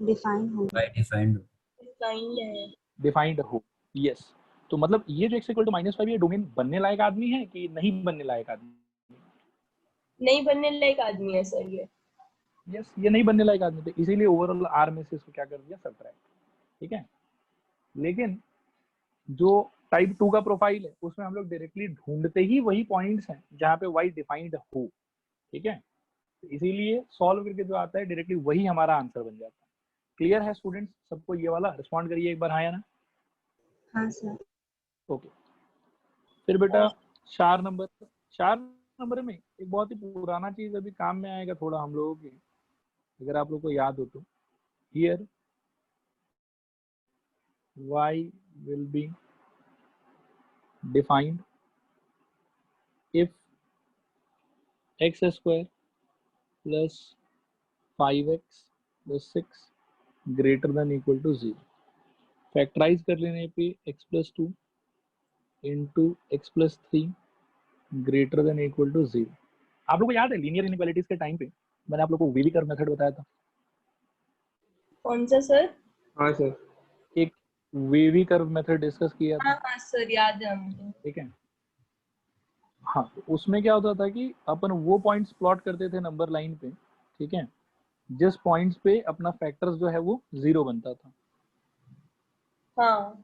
डिफाइन हो by defined डिफाइंड है। डिफाइंड हो, यस। तो मतलब ये जो x इक्वल टू -5 ये डोमेन बनने लायक आदमी है कि नहीं बनने लायक आदमी? नहीं बनने लायक आदमी है सर ये। यस, ये नहीं बनने लायक आदमी, तो इसीलिए ओवरऑल r में से इसको क्या कर दिया? सबट्रैक्ट। ठीक है। लेकिन जो टाइप 2 का प्रोफाइल है उसमें हम लोग डायरेक्टली ढूंढते ही वही पॉइंट्स हैं जहाँ पे y डिफाइंड हो। ठीक है। तो इसीलिए सॉल्व करके जो आता है डायरेक्टली वही हमारा आंसर बन जाता है। क्लियर है स्टूडेंट्स सबको? ये वाला रिस्पॉन्ड करिए एक बार, हाँ या ना? हाँ सर। ओके। फिर बेटा 4 नंबर में एक बहुत ही पुराना चीज अभी काम में आएगा थोड़ा हम लोगों के, अगर आप लोग को याद हो तो। Here y will be defined if x square plus 5x plus 6 greater than equal to 0। Factorise कर लेने पे x plus 2 into x plus 3 greater than equal to 0। आप लोग को याद है लीनियर इनइक्वालिटीज के टाइम पे मैंने आप लोग को वेवी कर्व मेथड बताया था? कौन सा सर? हाँ सर। एक वेवी कर्व मेथड डिस्कस किया था। हाँ सर याद है हमको। ठीक है। हाँ, तो उसमें क्या होता था कि अपन वो पॉइंट्स प्लॉट करते थे नंबर लाइन पे। ठीक है। जिस पॉइंट्स पे अपना फैक्टर्स जो है वो 0 बनता था। हाँ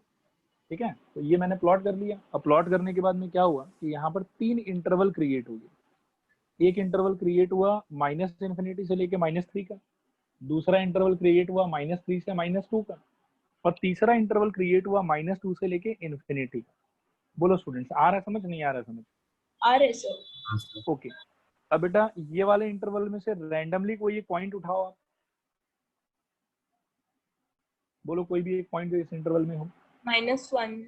ठीक है। तो ये मैंने प्लॉट कर लिया। अब प्लॉट करने के बाद में क्या हुआ कि यहाँ पर 3 इंटरवल क्रिएट हो गए। एक इंटरवल क्रिएट हुआ -∞ से लेके -3 का, दूसरा इंटरवल क्रिएट हुआ -3 से -2 का, और तीसरा इंटरवल क्रिएट हुआ -2 से लेके इन्फिनिटी का। बोलो स्टूडेंट्स, आ रहा है समझ, नहीं आ रहा है समझ? आ रहे सर। हाँ सर ओके। अब बेटा ये वाले इंटरवल में से रैंडमली कोई एक पॉइंट उठाओ आप। बोलो कोई भी एक पॉइंट जो इस इंटरवल में हो। -1।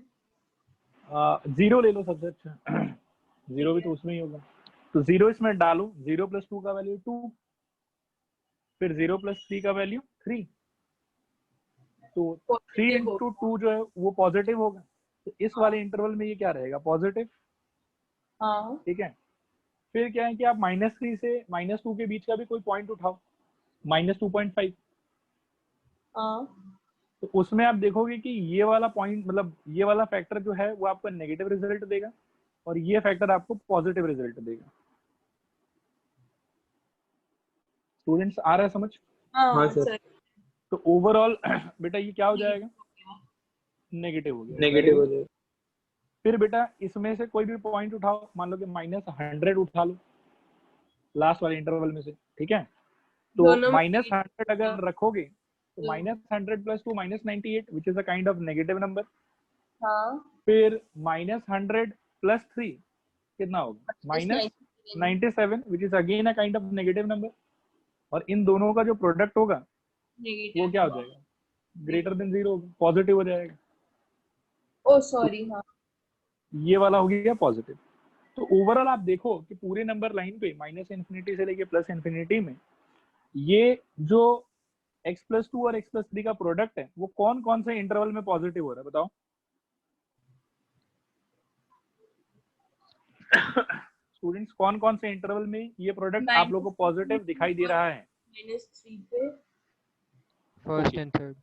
0 ले लो सबसे अच्छा। 0 भी तो उसमें ही होगा, तो 0 इसमें डालो। 0 + 2 का वैल्यू 2, फिर 0 + 3 का वैल्यू 3। तो 3 into 2 जो है वो पॉजिटिव होगा, तो इस वाले इंटरवल में ये क्या रहेगा? पॉजिटिव। हाँ ठीक है। फिर क्या है कि आप -3 से -2 के बीच का भी कोई पॉइंट उठाओ, -2.5। हाँ तो उसमें आप देखोगे कि ये वाला पॉइंट मतलब ये वाला फैक्टर जो है वो आपको नेगेटिव रिजल्ट देगा और ये फैक्टर आपको पॉजिटिव रिजल्ट देगा। स्टूडेंट्स आ रहा है समझ? हाँ सर। सर। तो ओवरऑल बेटा ये क्या हो जाएगा? नेगेटिव हो गया। नेगेटिव हो जाए। फिर बेटा इसमें से कोई भी पॉइंट उठाओ, मान लो कि -100 उठा लो लास्ट वाले इंटरवल में से। ठीक है। तो दोनों में -100 अगर रखोगे तो -100 + 2 -98 which is a kind of negative number. हाँ फिर -100 + 3 कितना होगा? -97 which is again a kind of negative number. और इन दोनों का जो प्रोडक्ट होगा वो क्या हो जाएगा? ग्रेटर देन 0 होगा, पॉजिटिव हो जाएगा। ओ सॉरी। हाँ ये वाला हो गया पॉजिटिव। तो ओवरऑल आप देखो कि पूरे नंबर लाइन पे -∞ से लेके +∞ में ये जो x + 2 और x + 3 का प्रोडक्ट है वो कौन कौन से इंटरवल में पॉजिटिव हो रहा है बताओ? स्टूडेंट्स कौन कौन से इंटरवल में ये प्रोडक्ट आप लोगों को पॉजिटिव दिखाई दे रहा है? -3 पे। First and third.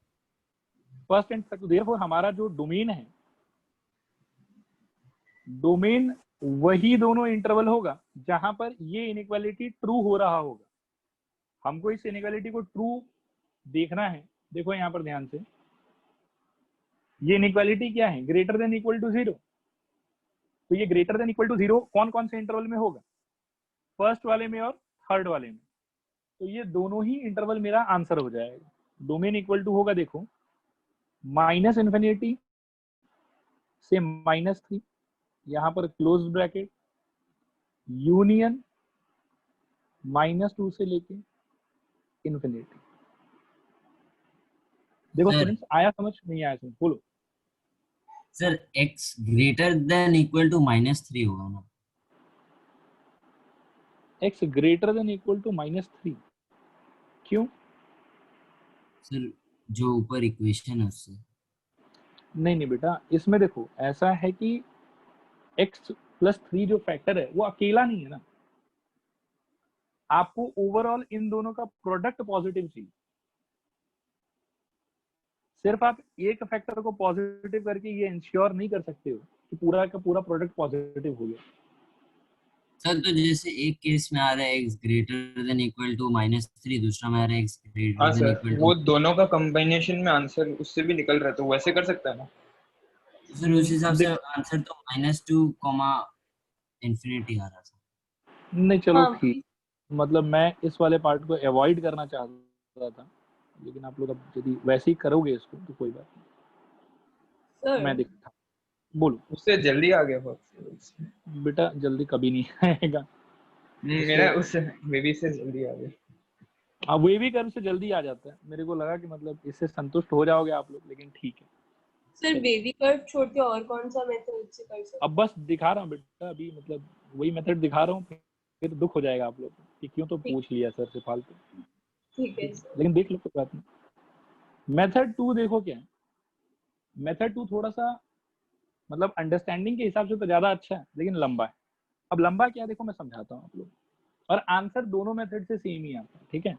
First and second. Therefore हमारा जो डोमेन है, डोमेन वही दोनों इंटरवल होगा जहां पर ये इनइक्वालिटी ट्रू हो रहा होगा। हमको इस इनइक्वालिटी को ट्रू देखना है। देखो यहाँ पर ध्यान से, ये इनइक्वालिटी क्या है? Greater than equal to 0। तो ये ग्रेटर देन इक्वल टू 0 कौन कौन से इंटरवल में होगा? फर्स्ट वाले में और थर्ड वाले में। तो ये दोनों ही इंटरवल मेरा आंसर हो जाएगा। डोमेन इक्वल टू होगा देखो -∞ से -3, यहाँ पर क्लोज ब्रैकेट, यूनियन -2 से लेके इन्फिनिटी। देखो सर स्टूडेंट्स, आया समझ नहीं आया समझ? बोलो। Sir x greater than equal to -3 होगा ना? x greater than equal to -3। क्यों? सर जो ऊपर इक्वेशन है उससे। नहीं बेटा, इसमें देखो ऐसा है कि x+3 जो फैक्टर है वो अकेला नहीं है ना, आपको ओवरऑल इन दोनों का प्रोडक्ट पॉजिटिव चाहिए। सिर्फ आप एक फैक्टर को पॉजिटिव करके ये इंश्योर नहीं कर सकते हो कि पूरा का पूरा प्रोडक्ट पॉजिटिव हो गया। सर तो जैसे एक केस में आ रहा है x greater than equal to -3, दूसरा में आ रहा है x हाँ ग्रेटर देन सर, इक्वल वो टू। दोनों का कॉम्बिनेशन में आंसर उससे भी निकल रहा है, तो वैसे कर सकता है ना। सर उस हिसाब से देख, आंसर तो -2, इंफिनिटी आ रहा था। नहीं चलो हाँ ठीक, मतलब मैं इस वाले पार्ट को अवॉइड करना चाहता था, लेकिन आप लोग अब यदि वैसे ही करोगे इसको तो कोई बात नहीं, मैं सर देखता। बोलो उससे जल्दी आ गया बहुत। बेटा, जल्दी कभी नहीं आएगा। मेरा उससे मे बी से जल्दी आ गया। हाँ, वे भी कर्व से जल्दी आ जाता है। मेरे को लगा कि मतलब इससे संतुष्ट हो जाओगे आप लोग, लेकिन ठीक है। सर वेवी कर्व छोड़ के और कौन सा मेथड से कर सकते अब बस दिखा रहा हूँ बेटा, अभी मतलब वही मेथड दिखा रहा हूँ, फिर दुख हो जाएगा आप लोग कि क्यों तो पूछ लिया सर से फालतू। ठीक है सर। लेकिन देख लो, कोई बात नहीं। मेथड 2 देखो क्या है। मेथड 2 थोड़ा सा मतलब अंडरस्टैंडिंग के हिसाब से तो ज्यादा अच्छा है, लेकिन लंबा है। अब लंबा क्या है देखो, मैं समझाता हूँ आप लोग, और आंसर दोनों मेथड से सेम ही आता है। ठीक है,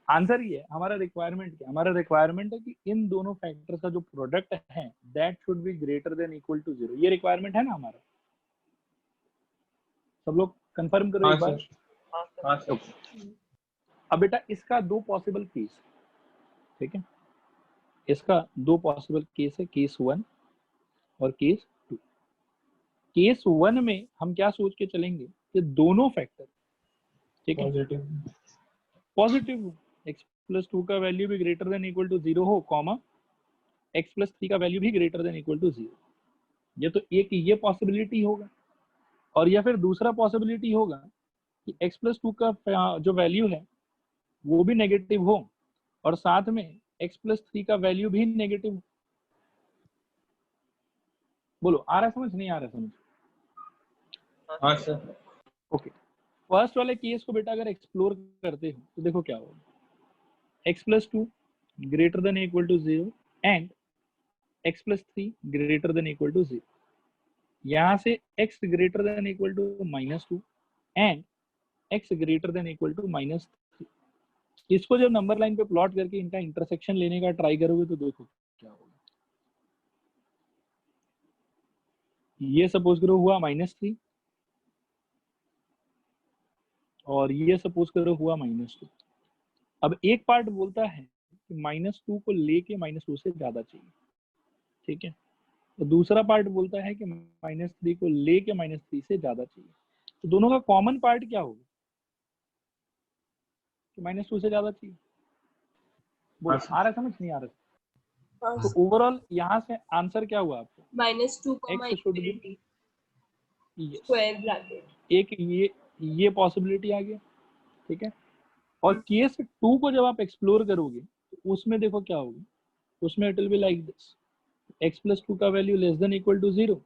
आंसर ये है, हमारा रिक्वायरमेंट क्या, हमारा रिक्वायरमेंट है कि इन दोनों फैक्टर्स का जो प्रोडक्ट है that should be greater than equal to 0। ये रिक्वायरमेंट है ना हमारा। सब लोग कंफर्म करो हाँ एक बार। सर, हाँ सर। अब बेटा इसका दो पॉसिबल केस, ठीक है, इसका दो पॉसिबल केस है, केस 1 और केस 2। केस 1 में हम क्या सोच के चलेंगे कि दोनों फैक्टर, ठीक है, पॉजिटिव हो, x+2 का वैल्यू भी ग्रेटर देन इक्वल टू 0 हो, कॉमा x+3 का वैल्यू भी ग्रेटर देन इक्वल टू 0। ये तो एक ये पॉसिबिलिटी होगा, और या फिर दूसरा पॉसिबिलिटी होगा कि x+2 का जो वैल्यू है वो भी नेगेटिव हो, और साथ में x+3 का वैल्यू भी नेगेटिव हो। बोलो, आ रहा है समझ, नहीं आ रहा है समझ? हाँ सर। ओके, फर्स्ट वाले केस को बेटा अगर एक्सप्लोर करते हो तो देखो क्या होगा। x+2 greater than equal to 0 and x+3 greater than equal to 0। यहाँ से x greater than equal to -2 and x greater than equal to -3। इसको जब नंबर लाइन पे प्लॉट करके इनका इंटरसेक्शन लेने का ट्राई करोगे तो देखो क्या होगा। ये सपोज करो हुआ -3 और ये सपोज करो हुआ -2। अब एक पार्ट बोलता है कि -2 को लेके -2 से ज्यादा चाहिए, ठीक है, तो दूसरा पार्ट बोलता है कि -3 को लेके -3 से ज्यादा चाहिए। तो दोनों का कॉमन पार्ट क्या होगा कि -2 से ज्यादा चाहिए। बोलो, आ रहा समझ, नहीं आ रहा? तो ओवरऑल यहाँ से आंसर क्या हुआ आपको? -2, x should be square bracket. एक ये पॉसिबिलिटी आ गया, ठीक है। और केस 2 को जब आप एक्सप्लोर करोगे तो उसमें देखो क्या होगा, उसमें it will be like this, x+2 का value less than equal to 0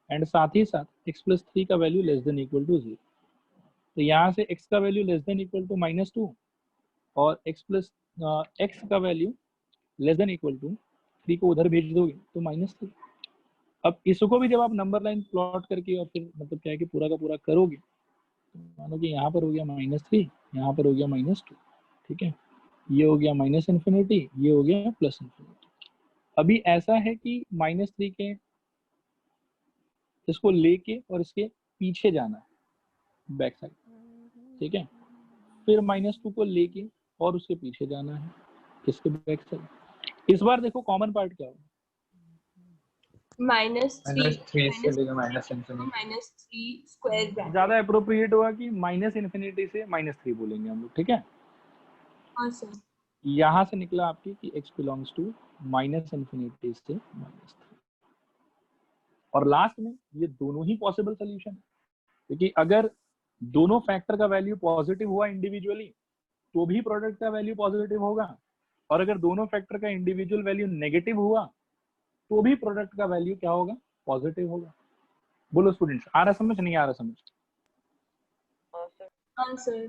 and साथ ही साथ x+3 का value less than equal to 0। तो यहाँ से x का value less than equal to -2 और x का value less than equal to 3 को उधर भेज दोगे तो -3। अब इसको भी जब आप नंबर लाइन प्लॉट करके और फिर मतलब क्या है कि पूरा का पूरा करोगे तो मानो कि यहाँ पर हो गया -3, यहाँ पर हो गया -2, ठीक है, ये हो गया -∞, ये हो गया +∞। अभी ऐसा है कि -3 के इसको लेके और इसके पीछे जाना है बैक साइड, ठीक है, फिर -2 को लेके और उसके पीछे जाना है इसके बैक साइड। इस बार देखो कॉमन पार्ट क्या होगा, -3 -3 से लेकर -3 स्क्वायर ब्रैकेट। ज्यादा अप्रोप्रिएट होगा कि -∞ से -3 बोलेंगे हम लोग, ठीक है। हाँ सर। यहाँ से निकला आपकी कि x बिलोंग्स टू -∞ से -3, और लास्ट में ये दोनों ही पॉसिबल सोल्यूशन है, क्योंकि अगर दोनों फैक्टर का वैल्यू पॉजिटिव हुआ इंडिविजुअली तो भी प्रोडक्ट का वैल्यू पॉजिटिव होगा, और अगर दोनों फैक्टर का इंडिविजुअल वैल्यू नेगेटिव हुआ तो भी प्रोडक्ट का वैल्यू क्या होगा, पॉजिटिव होगा। बोलो स्टूडेंट्स, आ रहा समझ, नहीं आ रहा समझ? हाँ सर। हाँ सर।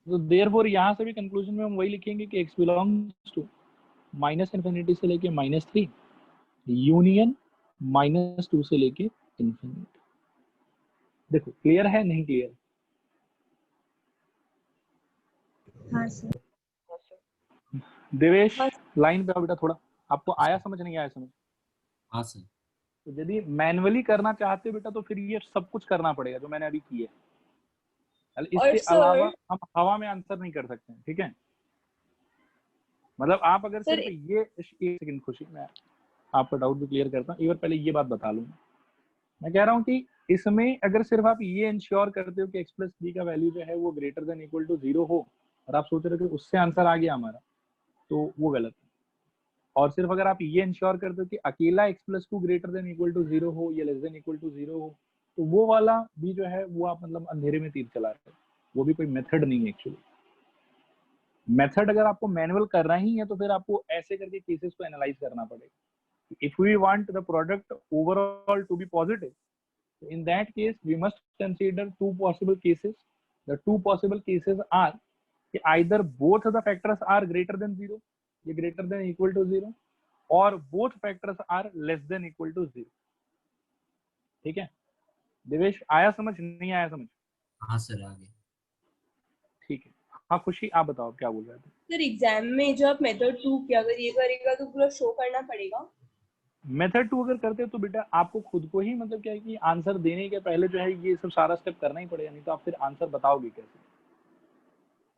तो देयरफॉर यहाँ से भी कंक्लूजन में हम वही लिखेंगे कि x बिलोंग्स टू -∞ से लेके -3 यूनियन -2 से लेके इंफिनिटी। देखो क्लियर है नहीं क्लियर? हाँ सर। हाँ सर। देवेश लाइन पे आओ बेटा थोड़ा। आपको आया समझ नहीं आया समझ? हाँ सर। तो यदि मैनुअली करना चाहते हो बेटा तो फिर ये सब कुछ करना पड़ेगा जो मैंने अभी किया है। और इसके सर अलावा हम हवा में आंसर नहीं कर सकते हैं, ठीक है? मतलब आप अगर सर सिर्फ ये एक सेकंड खुशी, मैं आपका डाउट भी क्लियर करता हूँ। एक बार पहले ये बात बता लूँ, मैं कह रहा हूँ कि इसमें अगर सिर्फ आप ये इंश्योर करते हो कि x प्लस 3 का वैल्यू जो है वो ग्रेटर देन इक्वल टू 0 हो और आप सोच रहे हो कि उससे आंसर आ गया हमारा, तो वो गलत है। और सिर्फ अगर आप ये इंश्योर करते हो कि अकेला x plus 2 greater than equal to 0 हो या लेस देन इक्वल टू 0 हो, तो वो वाला भी जो है वो आप मतलब अंधेरे में तीर चला रहे हो, वो भी कोई मेथड नहीं है एक्चुअली। मेथड अगर आपको मैनुअल करना ही है तो फिर आपको ऐसे करके केसेस को एनालाइज करना पड़ेगा। If we want the product overall to be positive, in that case we must consider two possible cases. The two possible cases are कि either both the factors are greater than 0 या greater than equal to 0 और both factors are less than equal to 0। ठीक है देवेश, आया समझ नहीं आया समझ? हाँ सर आगे। ठीक है। हाँ खुशी आप बताओ क्या बोल रहे थे? सर एग्जाम में जो आप मेथड 2 की अगर ये करेगा तो पूरा शो करना पड़ेगा। मेथड 2 अगर करते हो तो बेटा आपको खुद को ही मतलब क्या है कि आंसर देने के पहले जो है ये सब सारा स्टेप करना ही पड़ेगा, नहीं तो आप फिर आंसर बताओगे कैसे?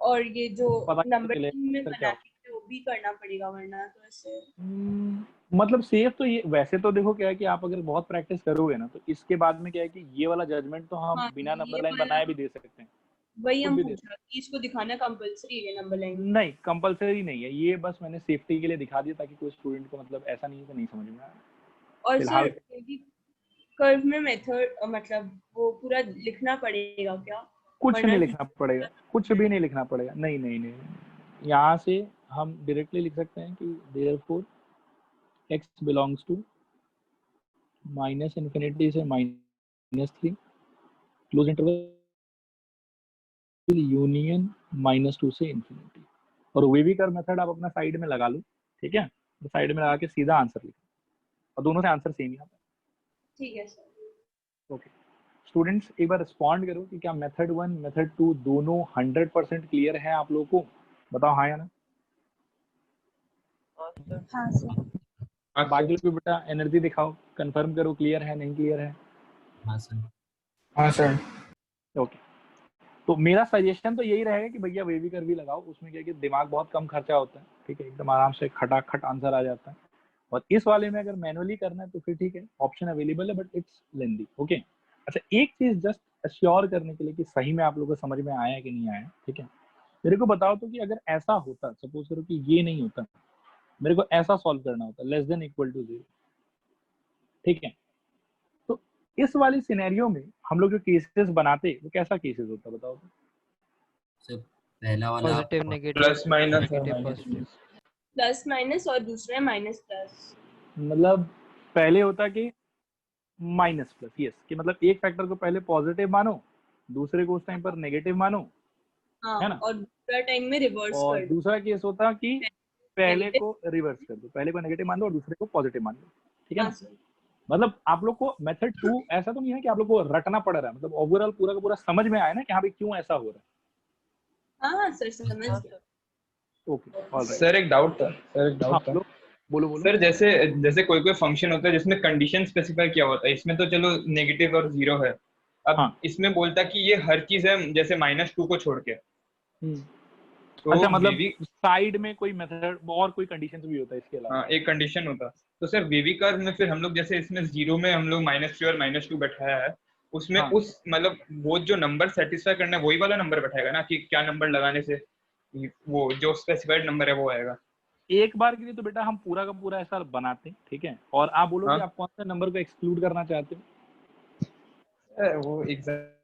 और ये जो पता नंबर चले में आंसर क्या बनाने के वो भी करना पड़ेगा वरना तो ऐसे मतलब सेफ तो ये वैसे तो देखो क्या है कि आप अगर बहुत प्रैक्टिस करोगे ना तो इसके बाद में क्या है कि ये वाला जजमेंट तो हम हाँ, बिना ये नंबर लाइन वाला- बनाए भी दे सकते हैं। वही कुछ हम भी पूछ रहे कि इसको दिखाना कंपलसरी है नंबर लाइन। नहीं कंपलसरी नहीं है, ये बस मैंने सेफ्टी के लिए दिखा दिया ताकि कोई स्टूडेंट को मतलब ऐसा नहीं है कि नहीं समझ में आया। और फिलहाल सर कर्व में मेथड मतलब वो पूरा लिखना पड़ेगा क्या? कुछ वरना नहीं लिखना पड़ेगा, कुछ भी नहीं लिखना पड़ेगा। नहीं नहीं नहीं, नहीं। यहाँ से हम डायरेक्टली लिख सकते हैं कि देयरफॉर x बिलोंग्स टू -∞ से -3 क्लोज इंटरवल यूनियन -2 से इंफिनिटी। और वेविकर मेथड आप अपना साइड में लगा लो, ठीक है? तो साइड में लगा के सीधा आंसर लिखो और दोनों से आंसर सेम ही आता है। ठीक है सर। ओके स्टूडेंट्स एक बार रिस्पॉन्ड करो कि क्या मेथड 1 मेथड 2 दोनों 100% क्लियर है आप लोगों को? बताओ हाँ या ना। हाँ सर। हाँ सर। बाकी लोग भी बेटा एनर्जी दिखाओ, कंफर्म करो क्लियर है नहीं क्लियर है। हाँ सर। हाँ सर। ओके तो मेरा सजेशन तो यही रहेगा कि भैया वेविकर भी लगाओ, उसमें क्या है कि दिमाग बहुत कम खर्चा होता है, ठीक है? एकदम आराम से खटाखट आंसर आ जाता है। और इस वाले में अगर मैनुअली करना है तो फिर ठीक है, ऑप्शन अवेलेबल है बट इट्स लेंदी। ओके अच्छा एक चीज जस्ट अश्योर करने के लिए कि सही में आप लोगों को समझ में आया कि नहीं आया, ठीक है? मेरे को बताओ तो कि अगर ऐसा होता, सपोज करो कि ये नहीं होता, मेरे को ऐसा सॉल्व करना होता लेस देन इक्वल टू 0, ठीक है? तो इस वाली सिनेरियो में हम लोग जो केसेस बनाते वो कैसा केसेस होता बताओ तो? सर पहला वाला positive negative plus minus negative positive. Plus minus और दूसरा है माइनस प्लस। मतलब पहले होता कि माइनस प्लस, यस, कि मतलब एक फैक्टर को पहले पॉजिटिव मानो, दूसरे को उस टाइम पर नेगेटिव मानो, हाँ है ना? और दूसरा टाइम में रिवर्स और कर दो। दूसरा केस होता कि पहले को रिवर्स कर दो, पहले को नेगेटिव मान लो और दूसरे को पॉजिटिव मान लो, ठीक है हाँ ना? सर। मतलब आप लोग को मेथड 2 ऐसा तो नहीं है कि आप लोग को रटना पड़ रहा है, मतलब ओवरऑल पूरा का पूरा समझ में आया ना कि हाँ भाई क्यों ऐसा हो रहा है। हाँ हाँ सर समझ हाँ गया। सर। ओके ऑलराइट सर एक डाउट था हाँ बोलो बोलो बोलो। सर जैसे जैसे कोई कोई फंक्शन होता है जिसमें कंडीशन स्पेसिफाई किया होता है, इसमें तो चलो नेगेटिव और 0 है, अब हाँ। इसमें बोलता कि ये हर चीज है जैसे -2 को छोड़ के, तो अच्छा मतलब VV साइड में कोई मेथड और कोई कंडीशंस भी होता है इसके अलावा? हाँ एक कंडीशन होता, तो सर VV कर्व में फिर हम लोग जैसे इसमें 0 में हम लोग -3 और -2 बैठाया है, उसमें हाँ। उस मतलब वो जो नंबर सेटिस्फाई करना है वही वाला नंबर बैठाएगा ना, कि क्या नंबर लगाने से वो जो स्पेसिफाइड नंबर है वो आएगा? एक बार के लिए तो बेटा हम पूरा का पूरा ऐसा बनाते हैं, ठीक है? और आप बोलो कि हाँ। आप कौन सा नंबर को एक्सक्लूड करना चाहते हो? वो एग्जैक्ट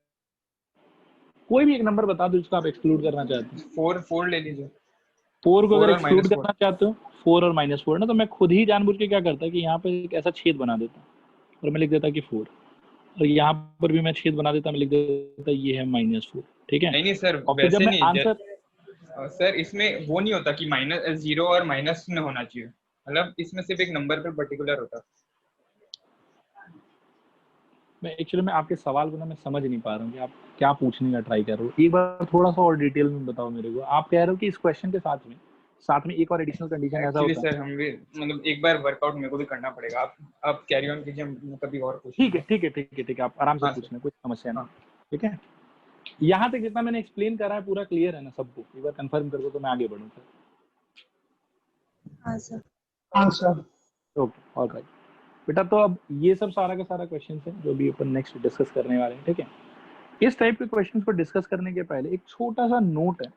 कोई भी एक नंबर बता दो जिसको आप एक्सक्लूड करना चाहते हो। 4 ले लीजिए। 4 को 4 अगर और एक्सक्लूड -4 करना चाहते हो, 4 और -4 ना, तो मैं खुद ही जानबूझ के क्या करता कि यहाँ पे एक ऐसा छेद बना देता और मैं लिख देता कि 4। और यहाँ पर भी मैं छेद बना देता, मैं लिख देता ये है -4, ठीक है। नहीं नहीं सर, और फिर जब वैसे मैं नहीं आंसर, सर इसमें वो नहीं होता कि -0 और माइनस में होना चाहिए, मतलब इसमें सिर्फ एक नंबर पे पर्टिकुलर होता। मैं एक्चुअली में आपके सवाल को ना मैं समझ नहीं पा रहा हूँ कि आप क्या पूछने का ट्राई कर रहे हो। एक बार थोड़ा सा और डिटेल में बताओ मेरे को। आप कह रहे हो कि इस क्वेश्चन के साथ में एक और एडिशनल कंडीशन ऐसा एक्चुअली होता है। सर हम भी मतलब एक बार वर्कआउट मेरे को भी करना पड़ेगा, आप कैरी ऑन कीजिए, हम कभी और पूछ। ठीक है, आप आराम से हाँ, पूछना, कोई समस्या नहीं, हाँ। ठीक है। यहाँ तक जितना मैंने एक्सप्लेन करा है पूरा क्लियर है ना सबको? एक बार कंफर्म कर दो तो मैं आगे बढ़ूँ सर। हाँ सर। हाँ सर। ओके, ऑलराइट बेटा। तो अब ये सब सारा का सारा क्वेश्चन है जो भी अपन नेक्स्ट डिस्कस करने वाले हैं, ठीक है। इस टाइप के क्वेश्चंस को डिस्कस करने के पहले एक छोटा सा नोट है,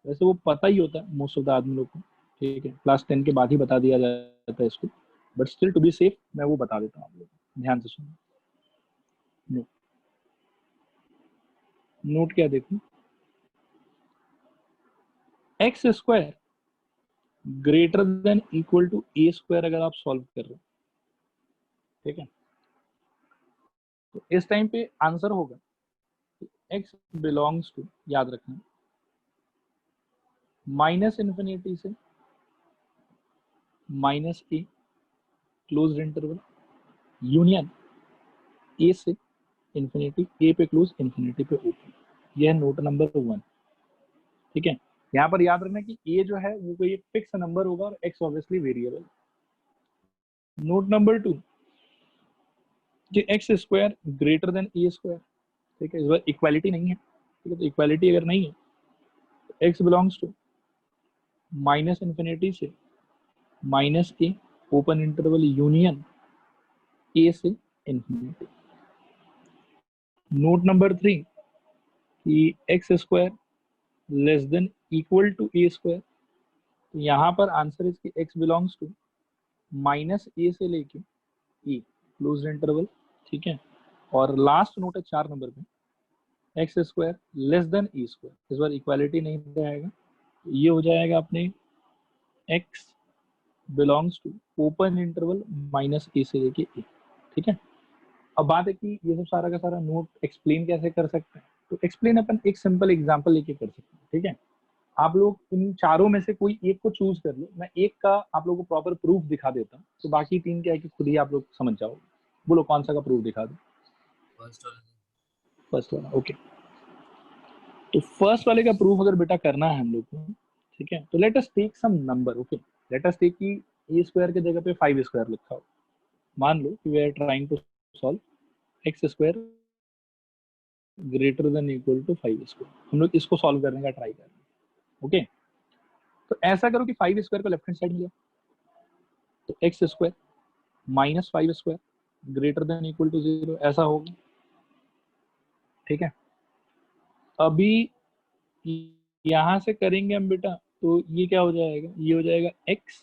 वैसे वो पता ही होता है मोस्ट ऑफ द आदमी लोग को, ठीक है। क्लास 10 के बाद ही बता दिया जाता है इसको, but still to be safe मैं वो बता देता हूँ आप लोग, ध्यान से सुनो। नोट क्या देखो, x square greater than equal to a square अगर आप सॉल्व कर रहे हो, ठीक है, तो इस टाइम पे आंसर होगा एक्स बिलोंग्स टू, याद रखना, -∞ से -a close interval union a से इंफिनिटी, ए पे क्लोज इंफिनिटी पे ओपन। यह है नोट नंबर 1, ठीक है। यहाँ पर याद रखना कि ए जो है वो कोई फिक्स नंबर होगा और x obviously variable. Note number 2 कि एक्स स्क्वायर ग्रेटर देन ए स्क्वायर, ठीक है। इस बार इक्वालिटी नहीं है, ठीक है। तो इक्वालिटी अगर नहीं है तो एक्स बिलोंग्स टू -∞ से -a open interval union a से इंफिनिटी। नोट नंबर 3 कि x square less than equal to a square, तो यहाँ पर आंसर इसकी एक्स बिलोंग्स टू -a से लेके e क्लोज इंटरवल, ठीक है। और लास्ट नोट है 4 नंबर पे, x square less than a square. इस बार इक्वालिटी नहीं रहेगा, ये हो जाएगा अपने x belongs to open interval -a से लेके e, ठीक है। अब बात है कि ये सब सारा का सारा नोट एक्सप्लेन कैसे कर सकते हैं, तो एक्सप्लेन अपन एक सिंपल एग्जांपल लेके कर सकते हैं, ठीक है। आप लोग इन चारों में से कोई एक को चूज कर लो, मैं एक का आप लोगों को प्रॉपर प्रूफ दिखा देता हूँ, तो बाकी 3 क्या है कि खुद ही आप लोग समझ जाओगे। बोलो कौन सा का प्रूफ दिखा दो? फर्स्ट वाला, ओके। तो फर्स्ट वाले का प्रूफ अगर बेटा करना है हम लोग को, ठीक है, तो let us take some number, okay. Let us take कि ए स्क्वायर की जगह पे 5 स्क्वायर लिखा हो। मान लो कि we are trying to solve x square greater than equal to 5 square, हम लोग इसको सॉल्व करने का ट्राई कर रहे हैं, ओके। तो ऐसा करो कि 5 स्क्वायर को लेफ्ट हैंड साइड में लिया, तो x square -5 square greater than equal to 0 ऐसा होगा, ठीक है। अभी यहां से करेंगे हम बेटा, तो ये क्या हो जाएगा, ये हो जाएगा x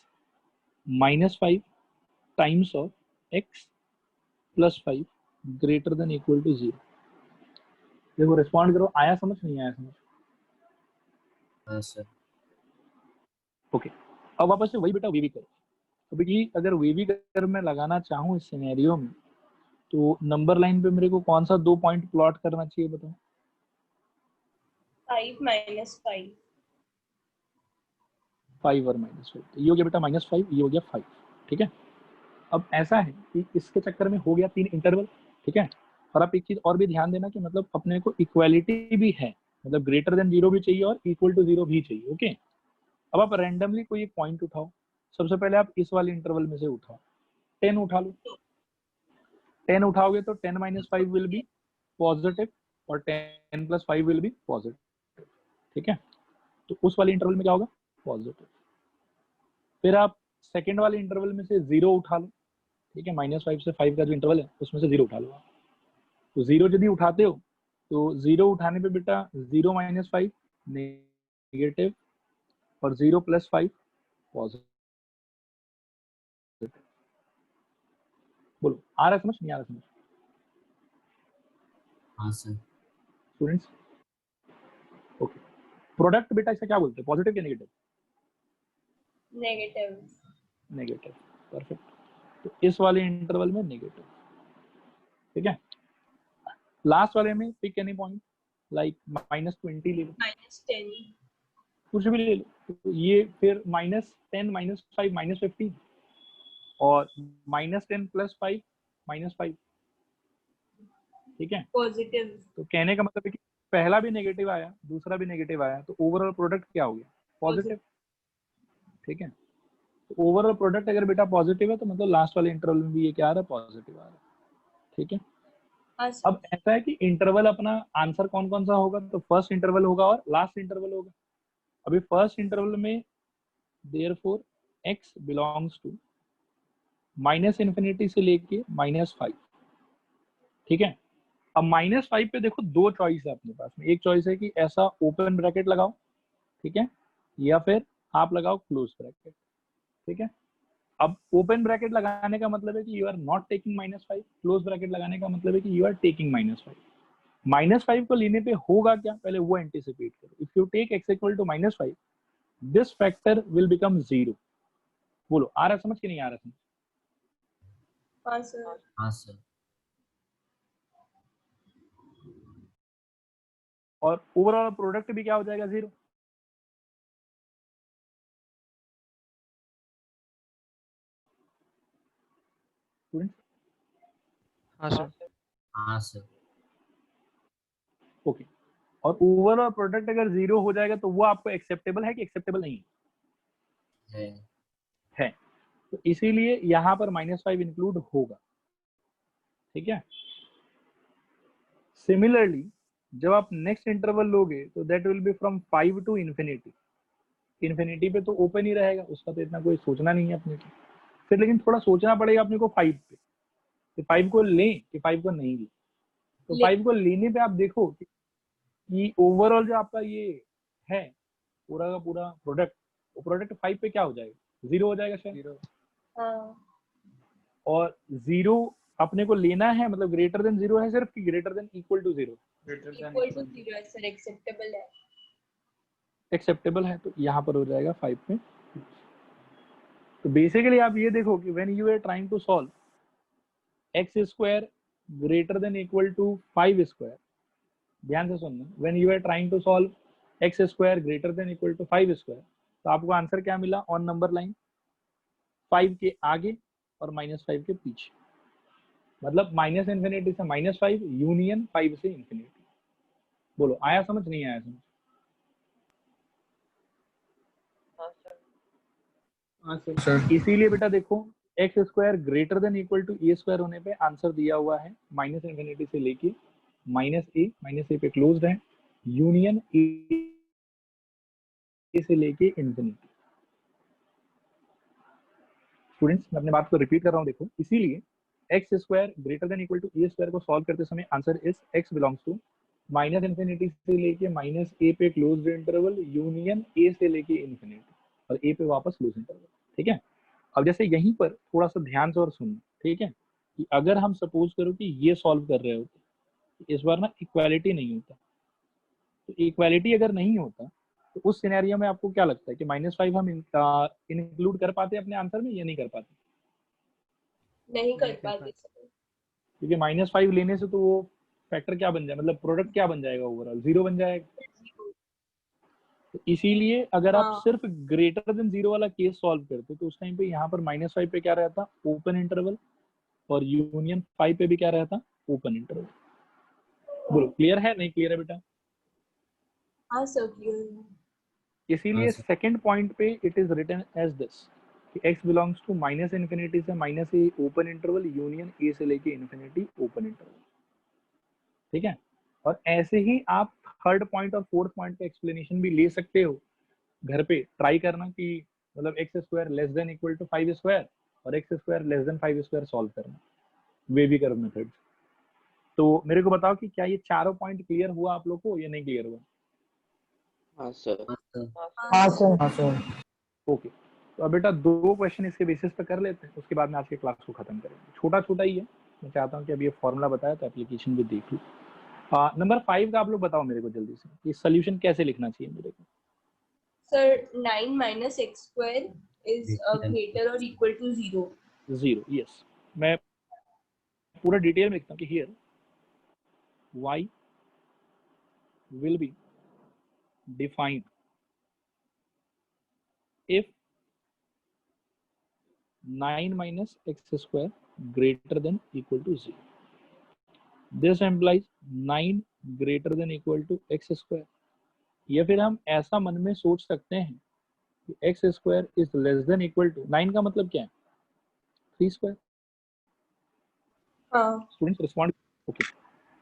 -5 times of x +5 greater than equal to 0। देखो रिस्पॉन्ड करो, आया समझ नहीं आया समझ? हाँ सर। ओके, अब वापस से वही बेटा वीवी करो। अभी अगर वीवी कर मैं लगाना चाहूँ इस सिनेरियो में, तो नंबर लाइन पे मेरे को कौन सा 2 पॉइंट प्लॉट करना चाहिए बताओ? 5 -5 5 और -5, तो ये हो गया बेटा -5, ये हो गया 5, ठीक है। अब ऐसा है कि इसके चक्कर में हो गया 3 इंटरवल, ठीक है। और आप एक चीज और भी ध्यान देना कि मतलब अपने को इक्वालिटी भी है, मतलब ग्रेटर देन 0 भी चाहिए और इक्वल टू 0 भी चाहिए, ओके। अब आप रैंडमली कोई एक पॉइंट उठाओ, सबसे पहले आप इस वाले इंटरवल में से उठाओ, 10 उठा लो। 10 उठाओगे तो 10 - 5 विल बी पॉजिटिव और 10 + 5 विल बी पॉजिटिव, ठीक है। तो उस वाले इंटरवल में क्या होगा? पॉजिटिव। फिर आप सेकेंड वाले इंटरवल में से 0 उठा लो, ठीक है। -5 से 5 का जो इंटरवल है उसमें से 0 उठा लो आप। तो 0 यदि उठाते हो तो 0 उठाने पे बेटा 0 - 5 नेगेटिव और 0 + 5 पॉजिटिव। बोलो आ रहा है समझ, नहीं आ रहा समझ हाँ सर। स्टूडेंट्स? ओके, प्रोडक्ट बेटा इसे क्या बोलते हैं, पॉजिटिव या नेगेटिव? नेगेटिव। Negative, perfect. तो इस वाले इंटरवल में नेगेटिव, ठीक है। लास्ट वाले में पिक एनी पॉइंट लाइक -20 ले लो, -10 कुछ भी ले लो, तो ये फिर -10 -5 -15 और -10 + 5 -5, ठीक है। पॉजिटिव। तो कहने का मतलब है कि पहला भी नेगेटिव आया, दूसरा भी नेगेटिव आया, तो ओवरऑल प्रोडक्ट क्या हो गया? पॉजिटिव, ठीक है। तो ओवरऑल प्रोडक्ट अगर बेटा पॉजिटिव है तो मतलब लास्ट वाले इंटरवल में भी ये क्या आ रहा है? पॉजिटिव आ रहा है, ठीक है। हाँ सर। अब ऐसा है कि इंटरवल अपना आंसर कौन कौन सा होगा? तो फर्स्ट इंटरवल होगा और लास्ट इंटरवल होगा। अभी फर्स्ट इंटरवल में देयरफॉर x बिलोंग्स टू -∞ से लेके -5, ठीक है। अब -5 पे देखो दो चॉइस है अपने पास में। एक चॉइस है कि ऐसा ओपन ब्रैकेट लगाओ, ठीक है, या फिर आप लगाओ क्लोज ब्रैकेट, ठीक है। अब ओपन ब्रैकेट लगाने का मतलब है कि you are not taking -5, close bracket लगाने का मतलब है कि यू आर टेकिंग -5। -5 को लेने पे होगा क्या, पहले वो एंटिसिपेट करो। If you take x equal to -5, this factor will become 0। बोलो आ रहा समझ कि नहीं आ रहा समझ? हाँ सर। हाँ सर। और ओवरऑल प्रोडक्ट भी क्या हो जाएगा? 0। स्टूडेंट्स हाँ सर। हाँ सर। ओके। और ओवरऑल प्रोडक्ट अगर 0 हो जाएगा तो वो आपको एक्सेप्टेबल है कि एक्सेप्टेबल नहीं है। है? तो इसीलिए यहाँ पर -5 इंक्लूड होगा, ठीक है। सिमिलरली जब आप नेक्स्ट इंटरवल लोगे तो that will be from 5 to infinity. Infinity पे तो ओपन ही रहेगा, उसका तो इतना कोई सोचना नहीं है अपने को। फिर लेकिन थोड़ा सोचना पड़ेगा अपने को 5 पे, कि 5 को लें कि 5 को नहीं लें। तो 5 को लेने पे आप देखो कि ओवरऑल जो आपका ये है पूरा का पूरा प्रोडक्ट, वो प्रोडक्ट 5 पे क्या हो जाएगा? 0 हो जाएगा शायद। हाँ। और 0 अपने को लेना है, मतलब ग्रेटर देन 0 है सिर्फ, कि greater than equal to 0? Equal to 0 है सर, एक्सेप्टेबल है। एक्सेप्टेबल है, तो यहाँ पर हो जाएगा 5 में। तो बेसिकली आप ये देखो कि when you are trying to solve x square greater than equal to 5 square, ध्यान से सुनना, when you are trying to solve x square greater than equal to 5 square, तो आपको आंसर क्या मिला ऑन नंबर लाइन? 5 के आगे और -5 के पीछे, मतलब -∞ से -5 यूनियन 5 से इन्फिनिटी। बोलो आया समझ नहीं आया समझ? हाँ सर। हाँ सर। इसीलिए बेटा देखो x square greater than equal to a square होने पे आंसर दिया हुआ है -∞ से लेके -a पे क्लोज्ड है, यूनियन a से लेके इन्फिनिटी। स्टूडेंट्स मैं अपने बात को रिपीट कर रहा हूँ, देखो इसीलिए x square greater than equal to a square को सॉल्व करते समय answer is x belongs to -∞ से लेके -a पे क्लोज्ड इंटरवल यूनियन a से लेके इन्फिनिटी, और a पे वापस क्लोज इंटरवल, ठीक है। अब जैसे यहीं पर थोड़ा सा ध्यान से और सुनना, ठीक है, कि अगर हम सपोज करो कि ये सॉल्व कर रहे होते, इस बार ना इक्वालिटी नहीं होता। तो इक्वालिटी अगर नहीं होता तो उस सिनेरियो में आपको क्या लगता है कि -5 हम इंक्लूड कर पाते अपने आंसर में या नहीं कर पाते? नहीं कर पाते सर। क्योंकि -5 लेने से तो वो फैक्टर क्या बन जाए, मतलब प्रोडक्ट क्या बन जाएगा? ओवरऑल 0 बन जाएगा। तो इसीलिए अगर आप हाँ। सिर्फ ग्रेटर देन 0 वाला केस सॉल्व करते तो उस टाइम पे यहाँ पर -5 पे क्या रहता? ओपन इंटरवल, और यूनियन 5 पे भी क्या रहता? Open interval. बोलो क्लियर है नहीं क्लियर है बेटा? हाँ सर क्लियर है। इसीलिए सेकंड पॉइंट पे it is written as this कि x बिलोंग्स टू -∞ से -a open interval union a से लेके इन्फिनिटी ओपन इंटरवल, ठीक है। और ऐसे ही आप थर्ड पॉइंट और फोर्थ पॉइंट का एक्सप्लेनेशन भी ले सकते हो घर पे। ट्राई करना कि मतलब x square less than equal to 5 square और x square less than 5 square solve करना वेवी कर्व मेथड। तो मेरे को बताओ कि क्या ये चारों पॉइंट क्लियर हुआ आप लोग को या नहीं क्लियर हुआ? हाँ सर। हाँ सर। ओके। तो अब बेटा दो क्वेश्चन इसके बेसिस पे कर लेते हैं, उसके बाद में आज के क्लास को खत्म करेंगे। छोटा छोटा ही है, मैं चाहता हूँ कि अब ये फॉर्मूला बताया तो एप्लीकेशन भी देख लूँ। नंबर 5 का आप लोग बताओ मेरे को जल्दी से, ये सोल्यूशन कैसे लिखना चाहिए मेरे को? Sir 9 - x square is greater or equal to 0. 0, yes. मैं पूरा डिटेल में लिखता हूँ कि here y will be defined if 9 minus x square greater than equal to 0. This implies 9 greater than equal to x square. या फिर हम ऐसा मन में सोच सकते हैं कि x square is less than equal to 9 का मतलब क्या है 3 square. हाँ स्टूडेंट्स रिस्पॉन्ड. ओके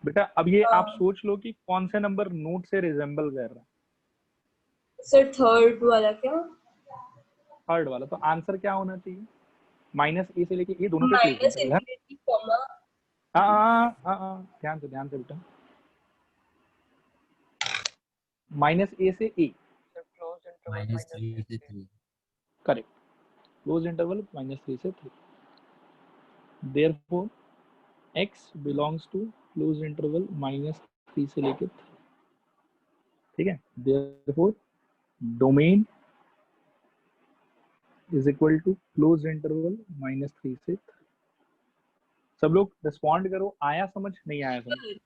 बेटा अब ये आप हाँ। सोच लो कि कौन से नंबर नोट से रिजेंबल कर रहा है. सर थर्ड वाला क्या? थर्ड वाला. तो आंसर क्या होना चाहिए माइनस ए से लेके ए दोनों पे प्लेस माइनस इंटीग्रल है. इन्फिनिटी कॉमा हाँ ध्यान से बेटा. माइनस ए से ए. सर क्लोज इंटरवल -3 से 3. करेक्ट. क्लोज इंटरवल -3 से 3. Therefore x belongs to close interval -3 से लेके 3. ठीक है. Therefore domain is equal to close interval -3 से 3. सब लोग रिस्पॉन्ड करो. आया समझ नहीं आया समझ.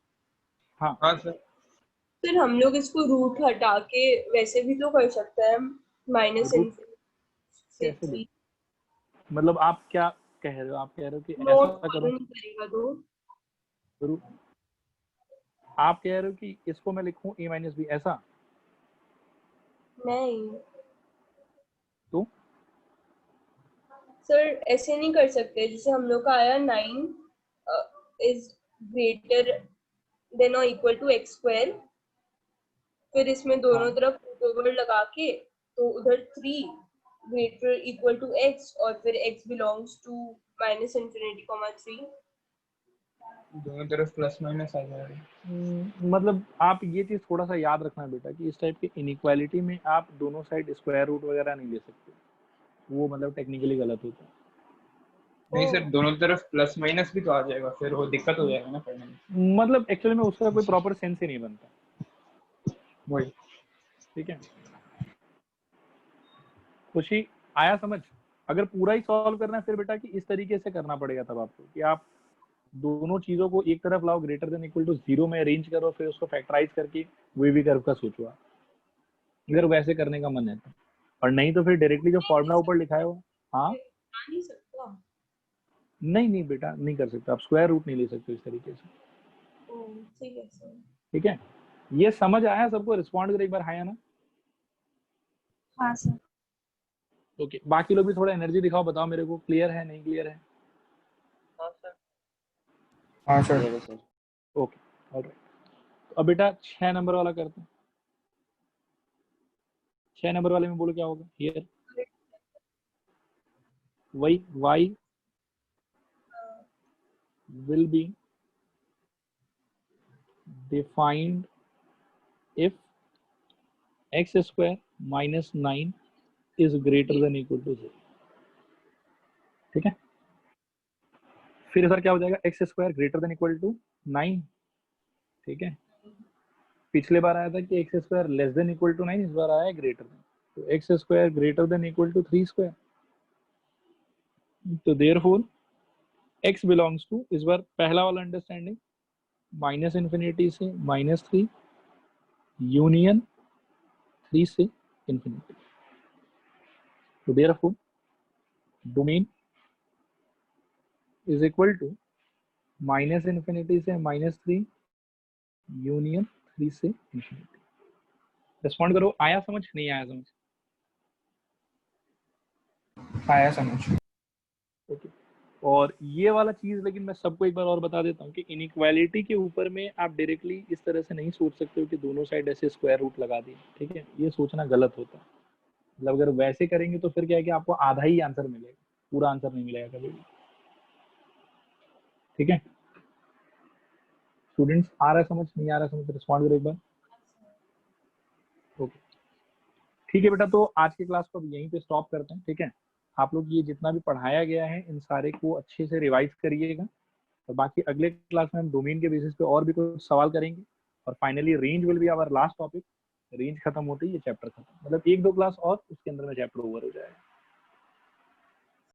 हाँ हाँ सर. फिर हम लोग इसको रूट हटा के वैसे भी तो कर सकते हैं माइनस Root इन्फिनिटी से कैसे 3. मतलब आप क्या कह रहे हो. आप कह रहे हो कि नोट ऐसा करो. नहीं करेगा तो जरूर. आप कह रहे हो कि इसको मैं लिखूं a माइनस बी ऐसा. नहीं तो सर ऐसे नहीं कर सकते. जैसे हम लोग का आया 9 इज ग्रेटर देन और इक्वल टू एक्स स्क्वायर. फिर इसमें दोनों हाँ. तरफ रूट ओवर लगा के तो उधर 3 ग्रेटर इक्वल टू x और फिर x belongs to minus infinity comma 3. दोनों तरफ प्लस माइनस आ जाएगा. मतलब आप ये चीज थोड़ा सा याद रखना बेटा कि इस टाइप की इनइक्वालिटी में आप दोनों साइड स्क्वायर रूट वगैरह नहीं ले सकते. वो मतलब टेक्निकली गलत होता है. नहीं सर दोनों तरफ प्लस माइनस भी तो आ जाएगा फिर वो दिक्कत हो जाएगा ना पढ़ने में. मतलब एक्चुअली में उसका कोई प्रॉपर सेंस ही नहीं बनता. वही. ठीक है. खुशी आया समझ. अगर पूरा ही सॉल्व करना है फिर बेटा कि इस तरीके से करना पड़ेगा तब आपको कि आप दोनों चीजों को एक तरफ लाओ ग्रेटर देन इक्वल टू 0 में अरेंज करो फिर उसको फैक्टराइज करके वेवी कर्व का सोचो आप. अगर वैसे करने का मन है तो. और नहीं तो फिर डायरेक्टली जो फॉर्मूला ऊपर लिखा है वो. हाँ आ नहीं सकता. नहीं बेटा नहीं कर सकते. आप स्क्वायर रूट नहीं ले सकते इस तरीके से. ठीक है सर. ठीक है. ये समझ आया सबको. रिस्पॉन्ड करो एक बार. हाँ या ना. हाँ सर. ओके. बाकी लोग भी थोड़ा एनर्जी दिखाओ. बताओ मेरे को क्लियर है नहीं क्लियर है. हाँ सर. हाँ सर. Okay alright. तो अब बेटा 6 नंबर वाला करते हैं. 6 नंबर वाले में बोलो क्या होगा. हियर वही y will be defined if x square minus 9 is greater than equal to 0. ठीक है. फिर इधर क्या हो जाएगा x square greater than equal to 9. ठीक है. पिछले बार आया था कि x square less than equal to 9. इस बार आया है ग्रेटर देन. तो x square greater than equal to 3 square. तो देयरफॉर x बिलोंग्स टू इस बार पहला वाला अंडरस्टैंडिंग माइनस इन्फिनिटी से -3 यूनियन 3 से इन्फिनिटी. तो therefore domain is equal to minus infinity से -3 यूनियन 3 से इन्फिनिटी. रिस्पॉन्ड करो. आया समझ नहीं आया समझ. आया समझ. ओके. और ये वाला चीज लेकिन मैं सबको एक बार और बता देता हूँ कि इनइक्वालिटी के ऊपर में आप डायरेक्टली इस तरह से नहीं सोच सकते हो कि दोनों साइड ऐसे स्क्वायर रूट लगा दिए. ठीक है. ये सोचना गलत होता है. मतलब अगर वैसे करेंगे तो फिर क्या है कि आपको आधा ही आंसर मिलेगा. पूरा आंसर नहीं मिलेगा कभी भी. ठीक है. स्टूडेंट्स आ रहा है समझ नहीं आ रहा समझ. रिस्पॉन्ड करो एक बार. ओके ठीक है बेटा. तो आज की क्लास को अब यहीं पे स्टॉप करते हैं. ठीक है. आप लोग ये जितना भी पढ़ाया गया है इन सारे को अच्छे से रिवाइज करिएगा. और बाकी अगले क्लास में हम डोमेन के बेसिस पे और भी कुछ सवाल करेंगे. और finally range will be our last topic. Range खत्म होते ही ये चैप्टर खत्म. मतलब 1-2 क्लास और उसके अंदर में चैप्टर ओवर हो जाएगा.